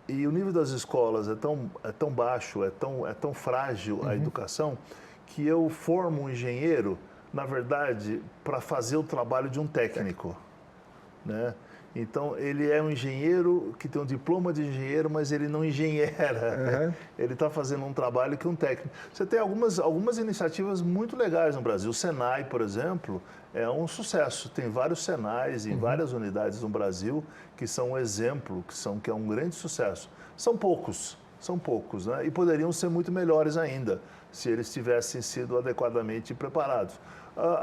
e o nível das escolas é tão baixo, é tão frágil a educação, que eu formo um engenheiro, na verdade, para fazer o trabalho de um técnico. Né? Então, ele é um engenheiro que tem um diploma de engenheiro, mas ele não engenheira. Ele está fazendo um trabalho que um técnico... Você tem algumas iniciativas muito legais no Brasil. O Senai, por exemplo, é um sucesso. Tem vários Senais em várias unidades no Brasil que são um exemplo, que é um grande sucesso. São poucos, né? E poderiam ser muito melhores ainda, se eles tivessem sido adequadamente preparados.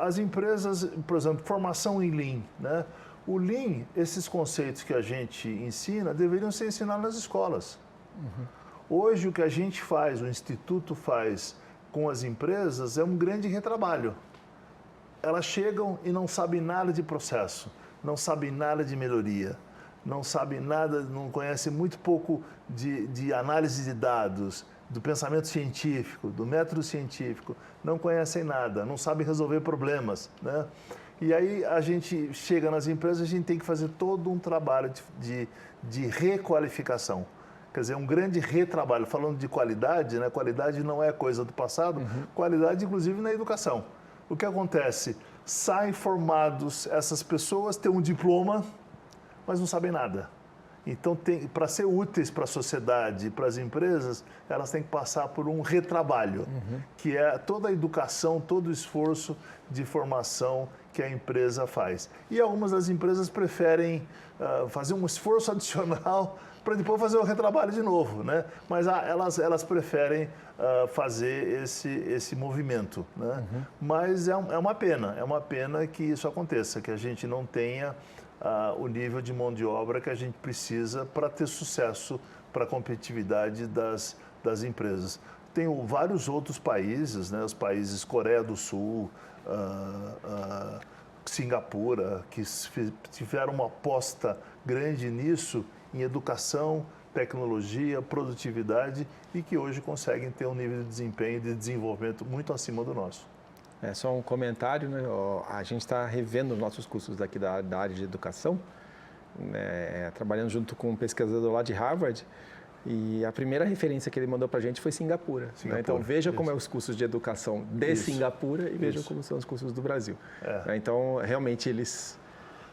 As empresas, por exemplo, formação em Lean, né? O Lean, esses conceitos que a gente ensina, deveriam ser ensinados nas escolas. Hoje, o que a gente faz, o Instituto faz com as empresas, é um grande retrabalho. Elas chegam e não sabem nada de processo, não sabem nada de melhoria, não sabem nada, não conhecem muito pouco de análise de dados, do pensamento científico, do método científico, não conhecem nada, não sabem resolver problemas, né? E aí a gente chega nas empresas, a gente tem que fazer todo um trabalho de requalificação. Quer dizer, um grande retrabalho. Falando de qualidade, né? Qualidade não é coisa do passado, qualidade inclusive na educação. O que acontece? Saem formados, essas pessoas têm um diploma, mas não sabem nada. Então, para ser úteis para a sociedade e para as empresas, elas têm que passar por um retrabalho, que é toda a educação, todo o esforço de formação que a empresa faz. E algumas das empresas preferem fazer um esforço adicional para depois fazer o retrabalho de novo, né? Mas elas preferem fazer esse movimento, né? Mas é uma pena que isso aconteça, que a gente não tenha o nível de mão de obra que a gente precisa para ter sucesso para a competitividade das empresas. Tem vários outros países, né? Os países Coreia do Sul, Singapura, que tiveram uma aposta grande nisso, em educação, tecnologia, produtividade e que hoje conseguem ter um nível de desempenho e de desenvolvimento muito acima do nosso. É só um comentário, né? A gente está revendo nossos cursos daqui da área de educação, né? Trabalhando junto com um pesquisador lá de Harvard, e a primeira referência que ele mandou para a gente foi Singapura. Né? Então, veja como é os cursos de educação de Singapura e veja como são os cursos do Brasil. Né? Então, realmente, eles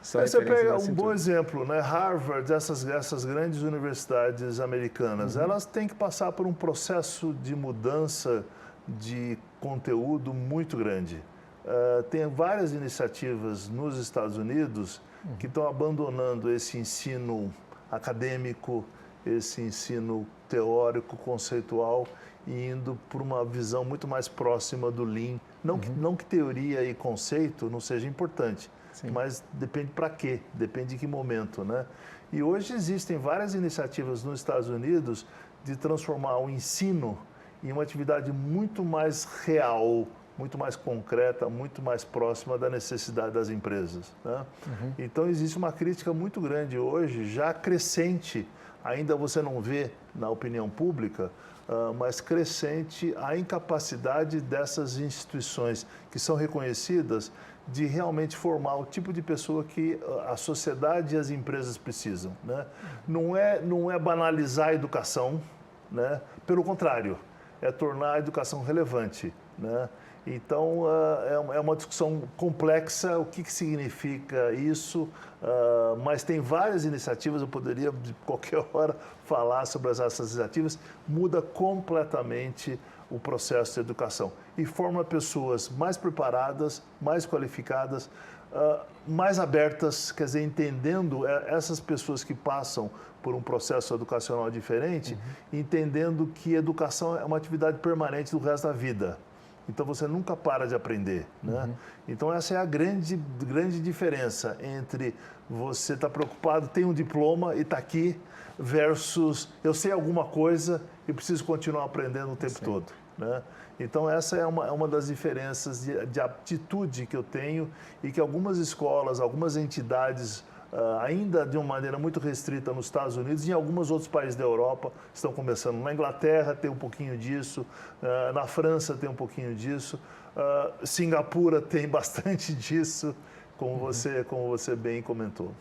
são você pega um bom exemplo, né? Harvard, essas grandes universidades americanas, elas têm que passar por um processo de mudança de conteúdo muito grande. Tem várias iniciativas nos Estados Unidos que estão abandonando esse ensino acadêmico, esse ensino teórico, conceitual, e indo por uma visão muito mais próxima do Lean. Não que teoria e conceito não seja importante, mas depende para quê, depende de que momento, né? E hoje existem várias iniciativas nos Estados Unidos de transformar o ensino em uma atividade muito mais real, muito mais concreta, muito mais próxima da necessidade das empresas, né? Então, existe uma crítica muito grande hoje, já crescente, ainda você não vê na opinião pública, mas crescente a incapacidade dessas instituições que são reconhecidas de realmente formar o tipo de pessoa que a sociedade e as empresas precisam, né? Não é banalizar a educação, né? Pelo contrário, é tornar a educação relevante, né? Então, é uma discussão complexa, o que significa isso, mas tem várias iniciativas, eu poderia, de qualquer hora, falar sobre essas iniciativas, muda completamente o processo de educação e forma pessoas mais preparadas, mais qualificadas, mais abertas, quer dizer, entendendo essas pessoas que passam por um processo educacional diferente, entendendo que educação é uma atividade permanente do resto da vida. Então, você nunca para de aprender, né? Então, essa é a grande diferença entre você estar preocupado, tem um diploma e está aqui, versus eu sei alguma coisa e preciso continuar aprendendo o tempo todo, né? Então, essa é uma das diferenças de atitude que eu tenho e que algumas escolas, algumas entidades, ainda de uma maneira muito restrita nos Estados Unidos e em alguns outros países da Europa estão começando. Na Inglaterra tem um pouquinho disso, na França tem um pouquinho disso, Singapura tem bastante disso, como você bem comentou,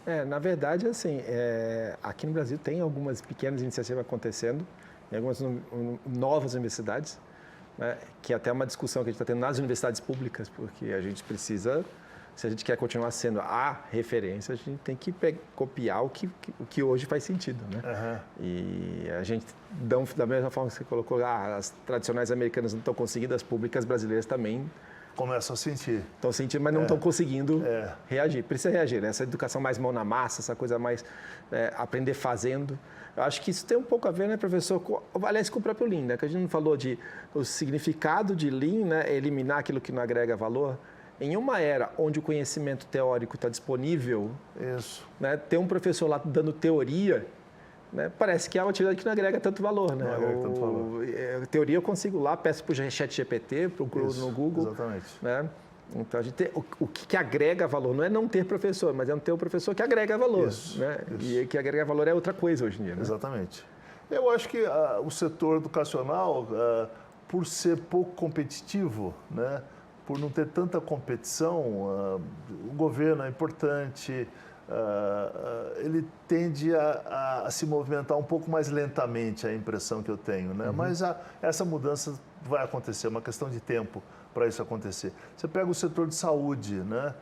né? Na verdade, assim, aqui no Brasil tem algumas pequenas iniciativas acontecendo em algumas novas universidades, né, que até é uma discussão que a gente está tendo nas universidades públicas, porque a gente precisa... Se a gente quer continuar sendo a referência, a gente tem que copiar o que hoje faz sentido, né? E a gente, da mesma forma que você colocou, as tradicionais americanas não estão conseguindo, as públicas brasileiras também... Começam a sentir. Estão sentindo, mas não estão conseguindo reagir. Precisa reagir, né? Essa educação mais mão na massa, essa coisa mais aprender fazendo. Eu acho que isso tem um pouco a ver, né, professor? Aliás, com o próprio Lean, né? Que a gente não falou o significado de Lean, né? Eliminar aquilo que não agrega valor. Em uma era onde o conhecimento teórico está disponível, né, ter um professor lá dando teoria, né, parece que é uma atividade que não agrega tanto valor. Né? Não agrega tanto valor. Teoria eu consigo lá, peço para o ChatGPT, procuro no Google. Exatamente. Né? Então, a gente tem, o que agrega valor não é não ter professor, mas é não ter um professor que agrega valor. Né? E que agrega valor é outra coisa hoje em dia. Né? Exatamente. Eu acho que o setor educacional, por ser pouco competitivo, né, por não ter tanta competição, o governo é importante, ele tende a se movimentar um pouco mais lentamente, a impressão que eu tenho, né? Mas essa mudança vai acontecer, é uma questão de tempo para isso acontecer. Você pega o setor de saúde, né?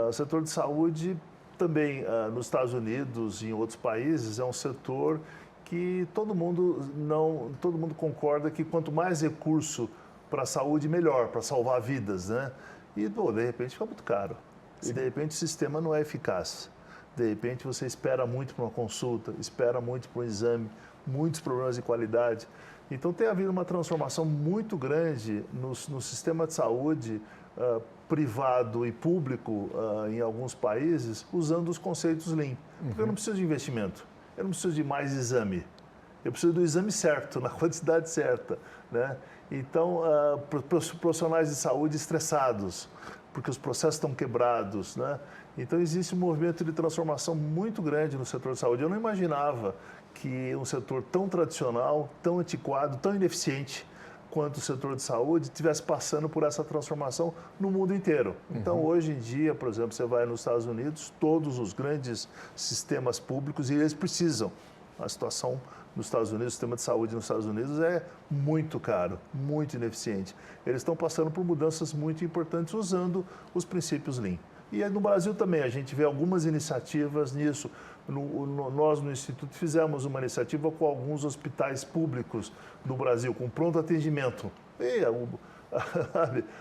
O setor de saúde também nos Estados Unidos e em outros países é um setor que todo mundo concorda que quanto mais recurso para a saúde, melhor, para salvar vidas, né? E, de repente, fica muito caro. Sim. E, de repente, o sistema não é eficaz. De repente, você espera muito para uma consulta, espera muito para um exame, muitos problemas de qualidade. Então, tem havido uma transformação muito grande no sistema de saúde privado e público em alguns países, usando os conceitos Lean. Porque eu não preciso de investimento, eu não preciso de mais exame. Eu preciso do exame certo, na quantidade certa, né? Então, profissionais de saúde estressados, porque os processos estão quebrados, né? Então, existe um movimento de transformação muito grande no setor de saúde. Eu não imaginava que um setor tão tradicional, tão antiquado, tão ineficiente quanto o setor de saúde estivesse passando por essa transformação no mundo inteiro. Então, hoje em dia, por exemplo, você vai nos Estados Unidos, todos os grandes sistemas públicos, e eles precisam. A situação nos Estados Unidos, o sistema de saúde nos Estados Unidos é muito caro, muito ineficiente. Eles estão passando por mudanças muito importantes usando os princípios Lean. E no Brasil também, a gente vê algumas iniciativas nisso. Nós, no Instituto, fizemos uma iniciativa com alguns hospitais públicos do Brasil, com pronto atendimento. E,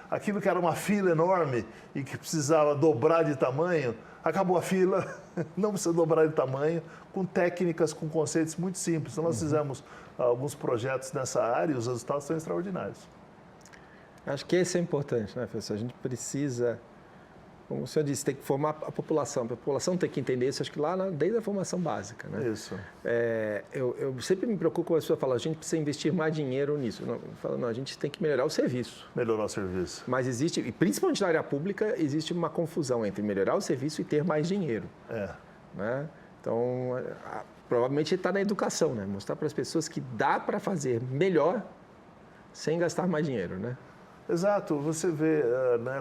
aquilo que era uma fila enorme e que precisava dobrar de tamanho, acabou a fila, não precisa dobrar de tamanho, com técnicas, com conceitos muito simples. Então, nós fizemos alguns projetos nessa área e os resultados são extraordinários. Acho que esse é importante, né, professor? A gente precisa, como o senhor disse, tem que formar a população tem que entender isso, acho que lá desde a formação básica, né? Isso. Eu sempre me preocupo quando a pessoa fala, a gente precisa investir mais dinheiro nisso. Não, eu falo, não, a gente tem que melhorar o serviço. Melhorar o serviço. Mas existe, e principalmente na área pública, existe uma confusão entre melhorar o serviço e ter mais dinheiro. Né? Então, provavelmente está na educação, né? Mostrar para as pessoas que dá para fazer melhor sem gastar mais dinheiro, né? Exato, você vê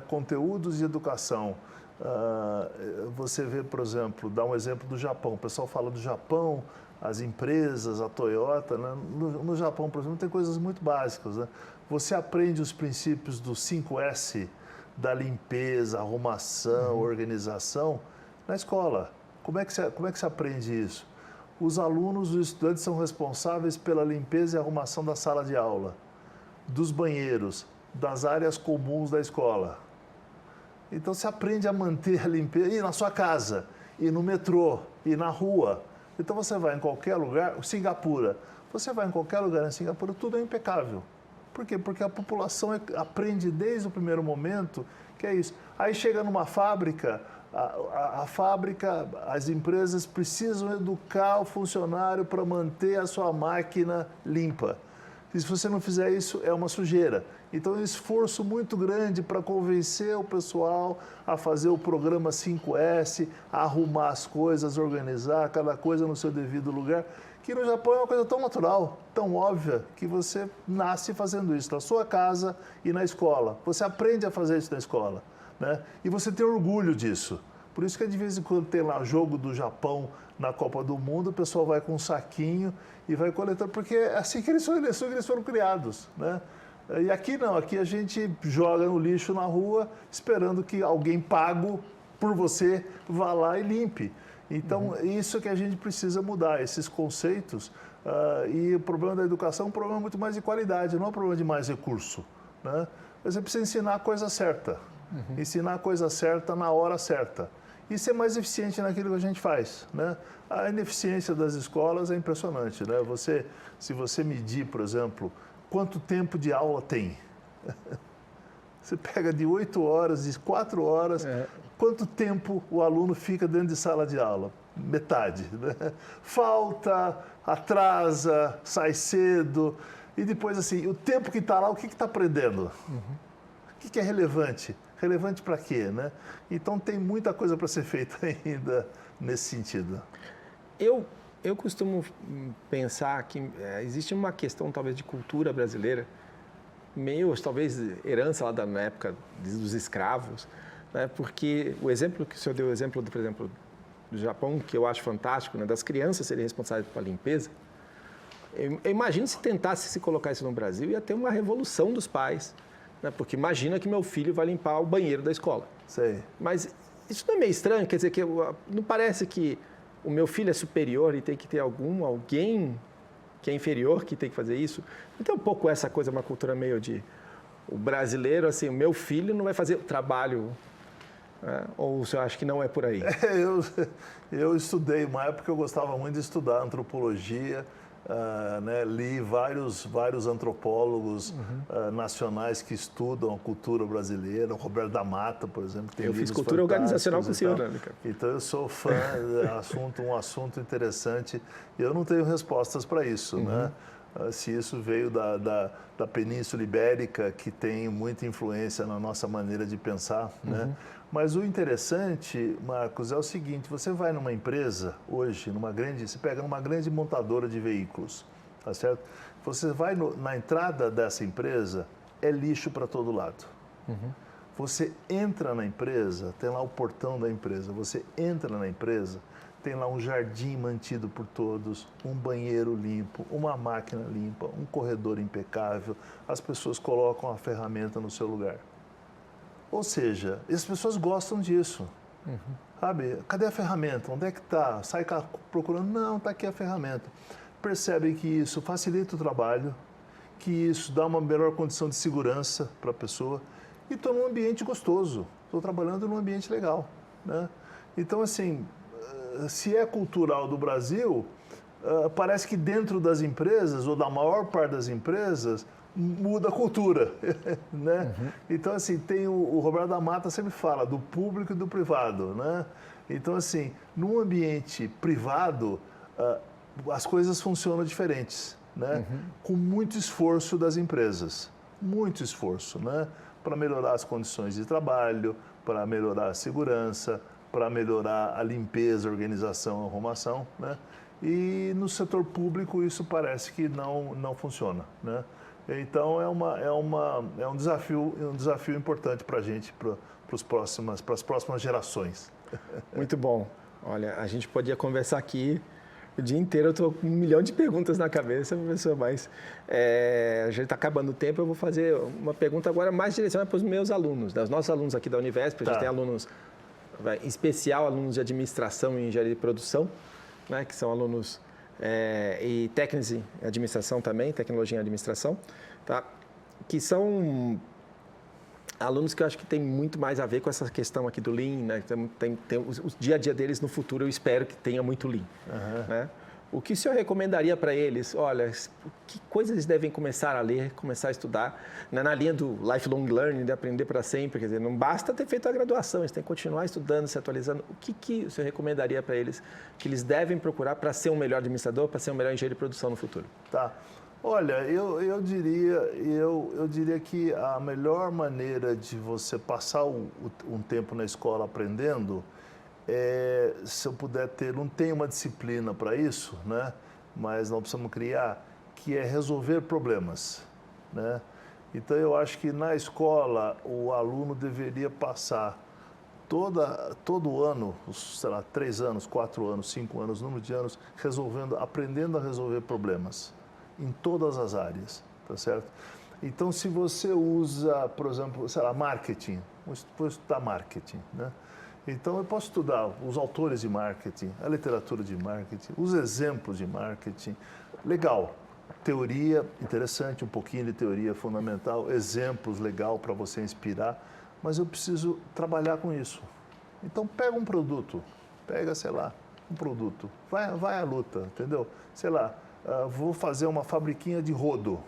conteúdos de educação, você vê, por exemplo, dá um exemplo do Japão, o pessoal fala do Japão, as empresas, a Toyota, né? No Japão, por exemplo, tem coisas muito básicas, né? Você aprende os princípios do 5S, da limpeza, arrumação, organização, na escola. Como é que se aprende isso? Os alunos, os estudantes são responsáveis pela limpeza e arrumação da sala de aula, dos banheiros, das áreas comuns da escola. Então, você aprende a manter a limpeza, e na sua casa, e no metrô, e na rua. Então, você vai em qualquer lugar, Singapura, você vai em qualquer lugar em Singapura, tudo é impecável. Por quê? Porque a população aprende desde o primeiro momento que é isso. Aí chega numa fábrica, a fábrica, as empresas precisam educar o funcionário para manter a sua máquina limpa. E se você não fizer isso, é uma sujeira. Então, é um esforço muito grande para convencer o pessoal a fazer o programa 5S, a arrumar as coisas, organizar cada coisa no seu devido lugar, que no Japão é uma coisa tão natural, tão óbvia, que você nasce fazendo isso na sua casa e na escola. Você aprende a fazer isso na escola, né? E você tem orgulho disso. Por isso que de vez em quando tem lá jogo do Japão na Copa do Mundo, o pessoal vai com um saquinho e vai coletando, porque é assim que eles foram criados, né? E aqui não, aqui a gente joga no lixo na rua, esperando que alguém pago por você vá lá e limpe. Então, isso que a gente precisa mudar, esses conceitos. E o problema da educação é um problema muito mais de qualidade, não é um problema de mais recurso, né? Você precisa ensinar a coisa certa, ensinar a coisa certa na hora certa. E ser mais eficiente naquilo que a gente faz, né? A ineficiência das escolas é impressionante, né? Se você medir, por exemplo, quanto tempo de aula tem? Você pega de 8 horas, de 4 horas, quanto tempo o aluno fica dentro de sala de aula? Metade, né? Falta, atrasa, sai cedo. E depois, assim, o tempo que está lá, o que está aprendendo? O que é relevante? Relevante para quê, né? Então, tem muita coisa para ser feita ainda nesse sentido. Eu costumo pensar que existe uma questão, talvez, de cultura brasileira, meio, talvez, herança lá na época dos escravos, né? Porque o exemplo que o senhor deu, por exemplo, do Japão, que eu acho fantástico, né? Das crianças serem responsáveis pela limpeza, eu imagino se tentasse se colocar isso no Brasil, ia ter uma revolução dos pais, né? Porque imagina que meu filho vai limpar o banheiro da escola. Sei. Mas isso não é meio estranho? Quer dizer, não parece que o meu filho é superior e tem que ter alguém que é inferior que tem que fazer isso? Não tem um pouco essa coisa, uma cultura meio de... O brasileiro, assim, o meu filho não vai fazer o trabalho... Ou o senhor acha que não é por aí? Eu estudei, uma época que eu gostava muito de estudar antropologia, né? Li vários antropólogos nacionais que estudam a cultura brasileira, o Roberto da Mata, por exemplo. Eu fiz cultura organizacional com o senhor, né? Então eu sou fã, um assunto interessante, e eu não tenho respostas para isso, né? Se isso veio da Península Ibérica, que tem muita influência na nossa maneira de pensar, né? Mas o interessante, Marcos, é o seguinte: você vai numa empresa hoje, você pega numa grande montadora de veículos, tá certo? Você vai na entrada dessa empresa, é lixo para todo lado. Você entra na empresa, tem lá o portão da empresa, você entra na empresa, tem lá um jardim mantido por todos, um banheiro limpo, uma máquina limpa, um corredor impecável, as pessoas colocam a ferramenta no seu lugar. Ou seja, as pessoas gostam disso. Sabe? Cadê a ferramenta? Onde é que está? Sai procurando. Não, está aqui a ferramenta. Percebem que isso facilita o trabalho, que isso dá uma melhor condição de segurança para a pessoa, e estou num ambiente gostoso. Estou trabalhando num ambiente legal, né? Então, assim, se é cultural do Brasil, parece que dentro das empresas, ou da maior parte das empresas, muda a cultura, né? Então, assim, tem o Roberto da Mata sempre fala do público e do privado, né? Então, assim, num ambiente privado, as coisas funcionam diferentes, né? Com muito esforço das empresas, muito esforço, né? Para melhorar as condições de trabalho, para melhorar a segurança, para melhorar a limpeza, a organização, a arrumação, né? E no setor público isso parece que não funciona, né? Então é um desafio importante para a gente, para as próximas gerações. Muito bom. Olha, a gente podia conversar aqui o dia inteiro. Eu estou com 1 milhão de perguntas na cabeça, professor, mas a gente está acabando o tempo. Eu vou fazer uma pergunta agora mais direcionada para os meus alunos, os nossos alunos aqui da Univesp. A gente tem alunos, em especial alunos de administração e engenharia de produção, né, que são alunos e técnicos em administração também, tecnologia em administração, tá? Que são alunos que eu acho que tem muito mais a ver com essa questão aqui do Lean, né? Tem o dia a dia deles no futuro, eu espero que tenha muito Lean, né? O que o senhor recomendaria para eles? Olha, que coisas eles devem começar a ler, começar a estudar, né? Na linha do lifelong learning, de aprender para sempre, quer dizer, não basta ter feito a graduação, eles têm que continuar estudando, se atualizando. O que o senhor recomendaria para eles que eles devem procurar para ser um melhor administrador, para ser um melhor engenheiro de produção no futuro? Tá. Olha, eu diria que a melhor maneira de você passar um tempo na escola aprendendo se eu puder não tem uma disciplina para isso, né? Mas nós precisamos criar, que é resolver problemas, né? Então eu acho que na escola o aluno deveria passar todo ano, sei lá, 3 anos, 4 anos, 5 anos, número de anos, aprendendo a resolver problemas em todas as áreas, tá certo? Então, se você usa, por exemplo, sei lá, marketing, vou estudar marketing, né? Então, eu posso estudar os autores de marketing, a literatura de marketing, os exemplos de marketing. Legal. Teoria, interessante, um pouquinho de teoria fundamental, exemplos, legal para você inspirar, mas eu preciso trabalhar com isso. Então, pega um produto, sei lá, um produto, vai à luta, entendeu? Sei lá, vou fazer uma fabriquinha de rodo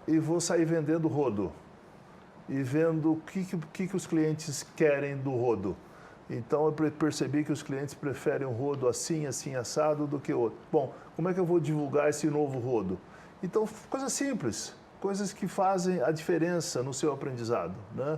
e vou sair vendendo rodo e vendo o que os clientes querem do rodo. Então, eu percebi que os clientes preferem um rodo assim, assado, do que outro. Bom, como é que eu vou divulgar esse novo rodo? Então, coisas simples, coisas que fazem a diferença no seu aprendizado, né?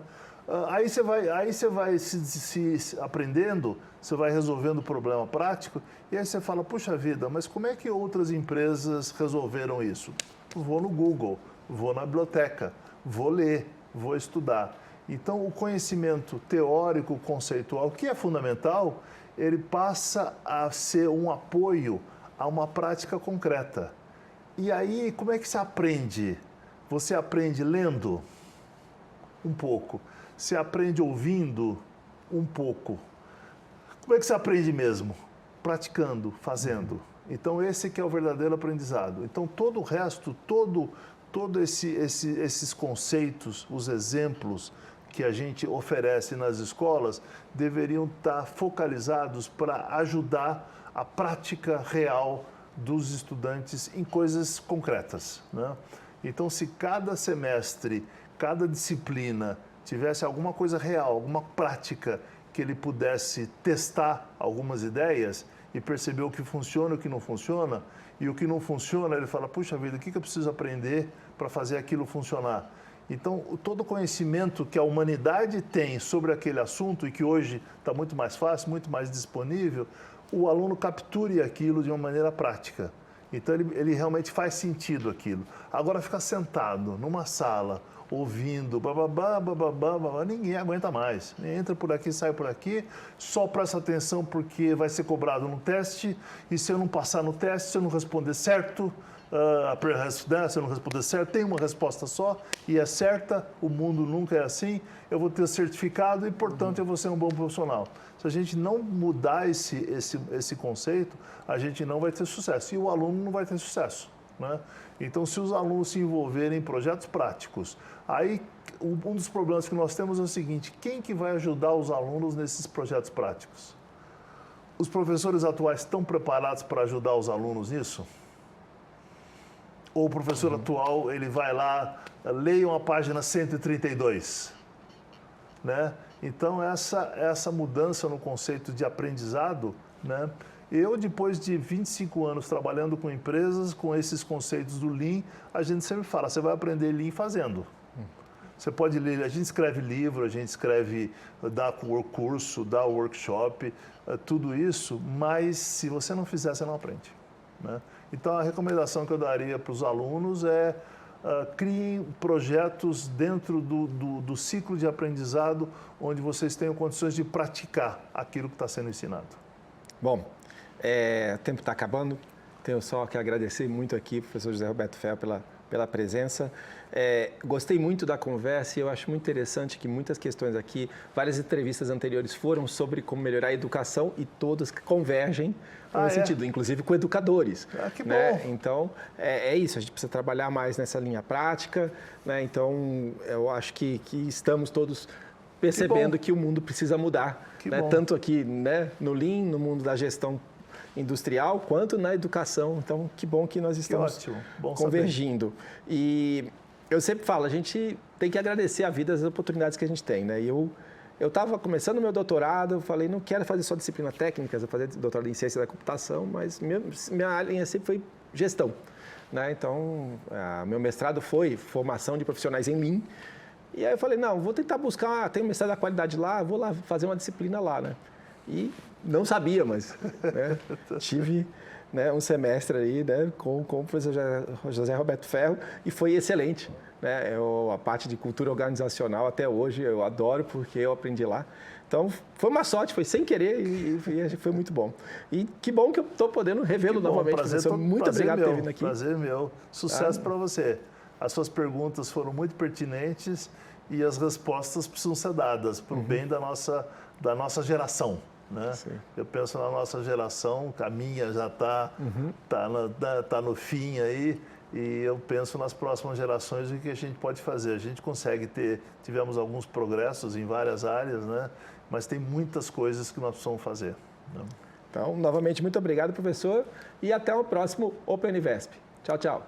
Aí você vai se aprendendo, você vai resolvendo o problema prático, e aí você fala, puxa vida, mas como é que outras empresas resolveram isso? Vou no Google, vou na biblioteca, vou ler, vou estudar. Então, o conhecimento teórico, conceitual, que é fundamental, ele passa a ser um apoio a uma prática concreta. E aí, como é que se aprende? Você aprende lendo? Um pouco. Você aprende ouvindo? Um pouco. Como é que você aprende mesmo? Praticando, fazendo. Então, esse que é o verdadeiro aprendizado. Então, todo o resto, esses conceitos, os exemplos que a gente oferece nas escolas, deveriam estar focalizados para ajudar a prática real dos estudantes em coisas concretas, né? Então, se cada semestre, cada disciplina tivesse alguma coisa real, alguma prática que ele pudesse testar algumas ideias e perceber o que funciona e o que não funciona, e o que não funciona, ele fala, puxa vida, o que eu preciso aprender para fazer aquilo funcionar? Então, todo o conhecimento que a humanidade tem sobre aquele assunto, e que hoje está muito mais fácil, muito mais disponível, o aluno capture aquilo de uma maneira prática. Então, ele realmente faz sentido aquilo. Agora, ficar sentado numa sala, ouvindo, bababá, bababá, babá, ninguém aguenta mais. Entra por aqui, sai por aqui, só presta atenção porque vai ser cobrado no teste, e se eu não passar no teste, se eu não responder certo, se eu não responder certo, tem uma resposta só e é certa, o mundo nunca é assim, eu vou ter certificado e, portanto, eu vou ser um bom profissional. Se a gente não mudar esse conceito, a gente não vai ter sucesso e o aluno não vai ter sucesso, né? Então, se os alunos se envolverem em projetos práticos, aí um dos problemas que nós temos é o seguinte, quem que vai ajudar os alunos nesses projetos práticos? Os professores atuais estão preparados para ajudar os alunos nisso? Ou o professor atual, ele vai lá, leiam a página 132, né? Então, essa mudança no conceito de aprendizado, né? Eu, depois de 25 anos trabalhando com empresas, com esses conceitos do Lean, a gente sempre fala, você vai aprender Lean fazendo. Você pode ler, a gente escreve livro, a gente escreve, dá curso, dá workshop, tudo isso, mas se você não fizer, você não aprende, né? Então, a recomendação que eu daria para os alunos é criem projetos dentro do ciclo de aprendizado onde vocês tenham condições de praticar aquilo que está sendo ensinado. Bom, o tempo está acabando. Tenho só que agradecer muito aqui, professor José Roberto Ferro, pela presença. Gostei muito da conversa e eu acho muito interessante que muitas questões aqui, várias entrevistas anteriores foram sobre como melhorar a educação e todas convergem no sentido, inclusive com educadores. Que né? bom! Então, é isso, a gente precisa trabalhar mais nessa linha prática, né? Então, eu acho que estamos todos percebendo que o mundo precisa mudar, né? Tanto aqui, né, no Lean, no mundo da gestão industrial, quanto na educação. Então, que bom que nós estamos convergindo. Saber. E eu sempre falo, a gente tem que agradecer a vida, as oportunidades que a gente tem, né? E eu estava começando o meu doutorado, eu falei, não quero fazer só disciplina técnica, eu fazer doutorado em ciência da computação, mas minha linha sempre foi gestão, né? Então, meu mestrado foi formação de profissionais em Lean. E aí eu falei, não, vou tentar buscar, tem um mestrado da qualidade lá, vou lá fazer uma disciplina lá, né? E não sabia, mas né, tive, né, um semestre aí, né, com o professor José Roberto Ferro e foi excelente, né? A parte de cultura organizacional até hoje eu adoro porque eu aprendi lá. Então, foi uma sorte, foi sem querer e foi muito bom. E que bom que eu estou podendo revê-lo novamente, professor. Muito obrigado por ter vindo aqui. Prazer meu. Sucesso para você. As suas perguntas foram muito pertinentes e as respostas precisam ser dadas para o bem da nossa geração, né? Eu penso na nossa geração, a minha já tá no fim aí, e eu penso nas próximas gerações o que a gente pode fazer. A gente consegue tivemos alguns progressos em várias áreas, né? Mas tem muitas coisas que nós precisamos fazer, né? Então, novamente, muito obrigado, professor, e até o próximo Open Univesp. Tchau, tchau.